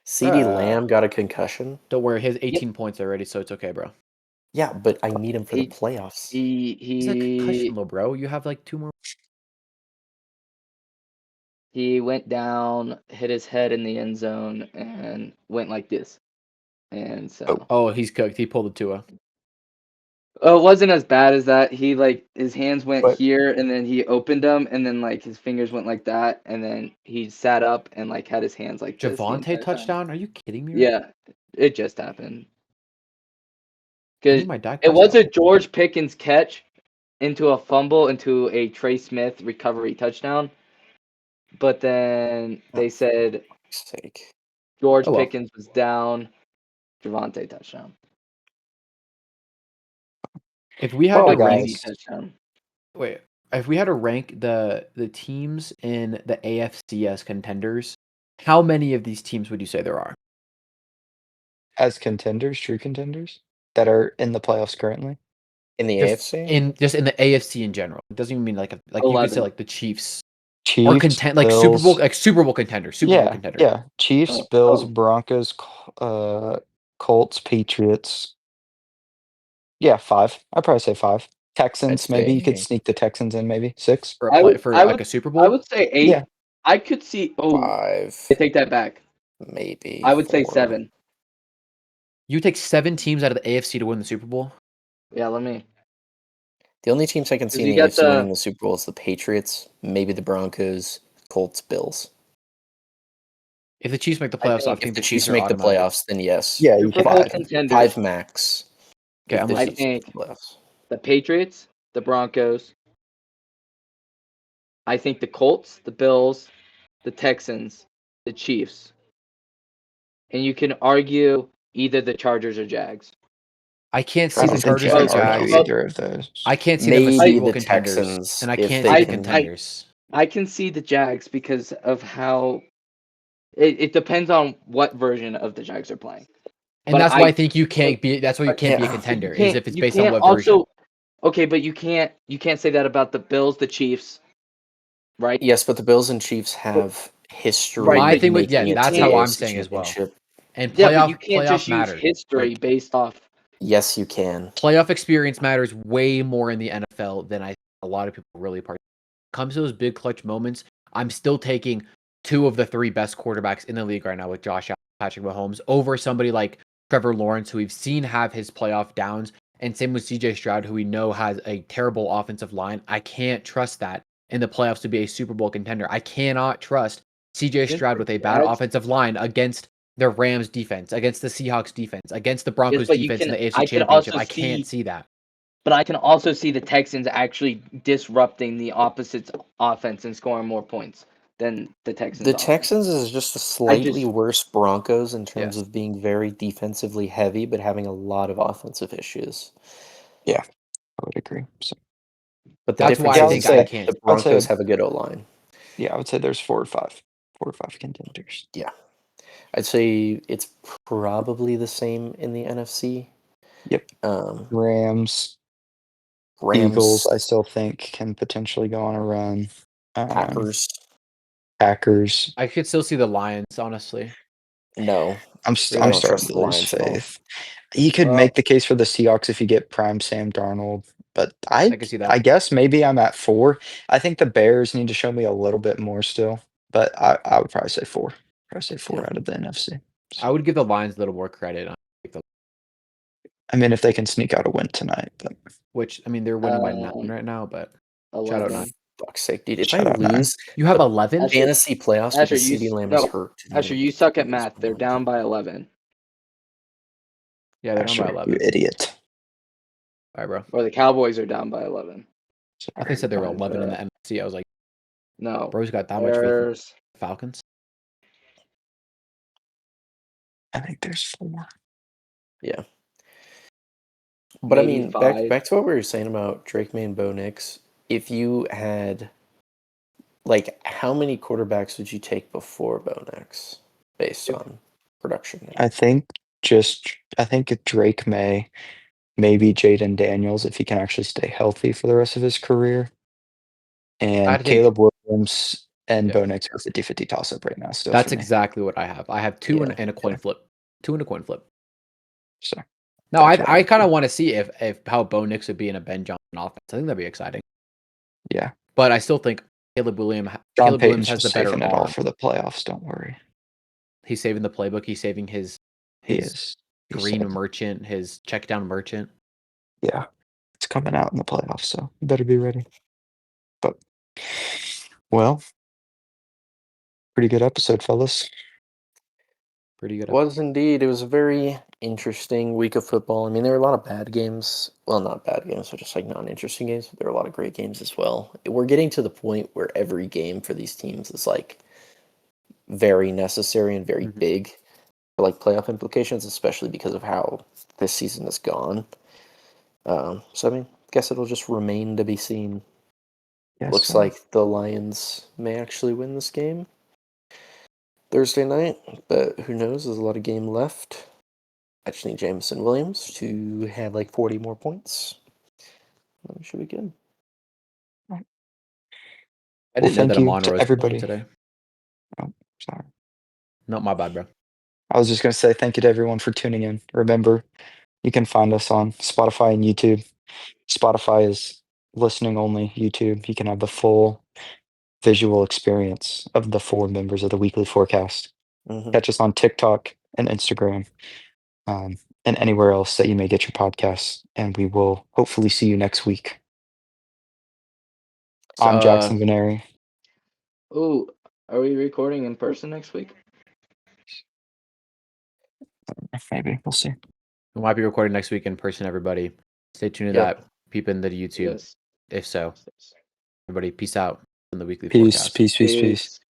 CeeDee Lamb got a concussion. Don't worry, his 18 points already, so it's okay, bro. Yeah, but I need him for the He- playoffs. He's a concussion, He though, bro. You have 2 more. he went down, hit his head in the end zone, and went like this. And so, Oh, he's cooked. He pulled the Tua. it wasn't as bad as that. He his hands went But- here, and then he opened them, and then his fingers went like that, and then he sat up and had his hands like this. the Javante entire time. touchdown? Are you kidding me? Yeah, it just happened. I need Because my Dak it was Prescott. a George Pickens catch into a fumble into a Trey Smith recovery touchdown. But then they said Fuck's sake. George Oh, well. Pickens was down, Javante touchdown. If we had Well, to rank, Easy touchdown. Wait, if we had to rank the teams in the AFC as contenders, how many of these teams would you say there are? As contenders, true contenders that are in the playoffs currently. In the Just AFC? just in the AFC in general. It doesn't even mean like you could say 11. like the Chiefs or Chiefs, Super Bowl contender, Super Bowl yeah, contender. yeah. Chiefs, Oh, Bills, oh. Broncos, Colts, Patriots. Yeah, 5. I'd probably say 5. Texans, maybe you could say sneak the Texans in, maybe 6. For a I play would, for I like would, a Super I Bowl. would say 8. Yeah. I could see. Oh, 5, I take that back. maybe I would say 4. 7. You take 7 teams out of the AFC to win the Super Bowl. Yeah, let me. The only teams I can see in you the got AFC winning the- the Super Bowl is the Patriots, maybe the Broncos, Colts, Bills. If the Chiefs make the I playoffs, I think think If the the Chiefs Chiefs are make the automatic. playoffs, then yes. Yeah, you Super can Bowl have 5. contenders. 5 max. Okay, If I'm the listening. Chiefs make think- the playoffs. The Patriots, the Broncos. I think the Colts, the Bills, the Texans, the Chiefs. And you can argue either the Chargers or Jags. I can't I see the don't think you Chargers or can the argue Jags. either of those. I can't see them as Maybe Super Bowl the contenders, Texans, and I if can't they see the can- contenders. I can see the Jags because of how it depends on what version of the Jags are playing. And But that's why I think you can't be. That's why you but- can't be a Yeah. contender. You Is can't- if it's you based on can't what also, version. Okay, but you can't say that about the Bills, the Chiefs, right? Yes, but the Bills and Chiefs have history. Right, My but thing with making it that's to how the I'm AFC saying as well. Championship. And Yeah, but you can't playoff just use matters. history Like, based off. Yes, you can. playoff experience matters way more in the NFL than I think a lot of people really part. Comes to those big clutch moments, I'm still taking 2 of the 3 best quarterbacks in the league right now with Josh Allen, Patrick Mahomes over somebody like Trevor Lawrence, who we've seen have his playoff downs, and same with CJ Stroud, who we know has a terrible offensive line. I can't trust that in the playoffs to be a Super Bowl contender. I cannot trust CJ Against Stroud the with a bad Jags? offensive line against the Rams defense, against the Seahawks defense, against the Broncos but you defense in can- the AFC I can Championship. also I can't see- see that. But I can also see the Texans actually disrupting the opposite's offense and scoring more points than the Texans. The offense. Texans is just a slightly worse Broncos in terms Yes. of being very defensively heavy, but having a lot of offensive issues. I would agree. So, But the That's difference why I is think say- I that can't. the I would Broncos say- have a good O-line. yeah, I would say there's 4 or 5. 4 or 5 contenders. I'd say it's probably the same in the NFC. Yep. Rams, Eagles, I still think can potentially go on a run. Packers. Packers. I could still see the Lions, honestly. No, I'm I don't starting trust to the lose Lions at all. faith. You could Well- make the case for the Seahawks if you get prime Sam Darnold, but I can see that. I guess maybe I'm at 4. I think the Bears need to show me a little bit more still, but I would probably say 4. Probably say 4 Yeah. out of the NFC. I would give the Lions a little more credit, I mean, if they can sneak out a win tonight, but which I mean they're winning by 9 Um, right now, but 11. nine. Fuck's sake, dude. If Shout I out, man. lose you have 11. Asher- fantasy playoffs Asher, because you CeeDee s- Lamb no, is hurt. Asher, you suck at math. They're down by 11. Yeah, they're down by Asher, 11. you idiot. All right, bro. Or the Cowboys are down by 11. I think they said they were Fine, 11 in the but- NFC. I was like, No. bro's got that much faith in Bears. the Falcons. I think there's 4. Yeah. But I Maybe mean, 5. back to what we were saying about Drake May and Bo Nix. If you had, like, how many quarterbacks would you take before Bo Nix based on production? I think Drake May, maybe Jaden Daniels if he can actually stay healthy for the rest of his career. And think- Caleb Williams and Yeah. Bo Nix are 50-50 toss up right now still. That's for me. exactly what I have. I have 2 Yeah. and a coin flip. 2 and a coin flip. So No, That's what I I would kind of do. want to see if how Bo Nix would be in a Ben Johnson offense. I think that'd be exciting. yeah. But I still think John Caleb Williams Payton's has the just better saving it all arm. for the playoffs, don't worry. He's saving the playbook. He's saving his He his is. He's green saving- merchant, his check down merchant. Yeah. It's coming out in the playoffs, so you better be ready. But well, pretty good episode, fellas. Pretty good. It was indeed. It was a very interesting week of football. I mean, there were a lot of bad games. Well, not bad games, but just like non-interesting games. But there were a lot of great games as well. We're getting to the point where every game for these teams is like very necessary and very Mhm. big for like playoff implications, especially because of how this season has gone. So I mean, I guess it'll just remain to be seen Yes, Looks sir. like the Lions may actually win this game Thursday night, but who knows? There's a lot of game left. I just need Jameson Williams to have like 40 more points. That should be good. I Well, didn't know thank that you Amon to Rose played everybody. today. Oh, sorry. Not my bad, bro. I was just going to say thank you to everyone for tuning in. Remember, you can find us on Spotify and YouTube. Spotify is listening only. YouTube, you can have the full visual experience of the 4 members of the weekly forecast. Mhm. Catch us on TikTok and Instagram, and anywhere else that you may get your podcasts. And we will hopefully see you next week. So, I'm Jackson Veneri. Ooh, are we recording in person next week? Maybe we'll see. we might be recording next week in person, everybody. Stay tuned to Yep. that. Peep into the YouTube. Yes. If so, everybody, peace out from the weekly Peace, forecast. peace, peace, peace. Peace.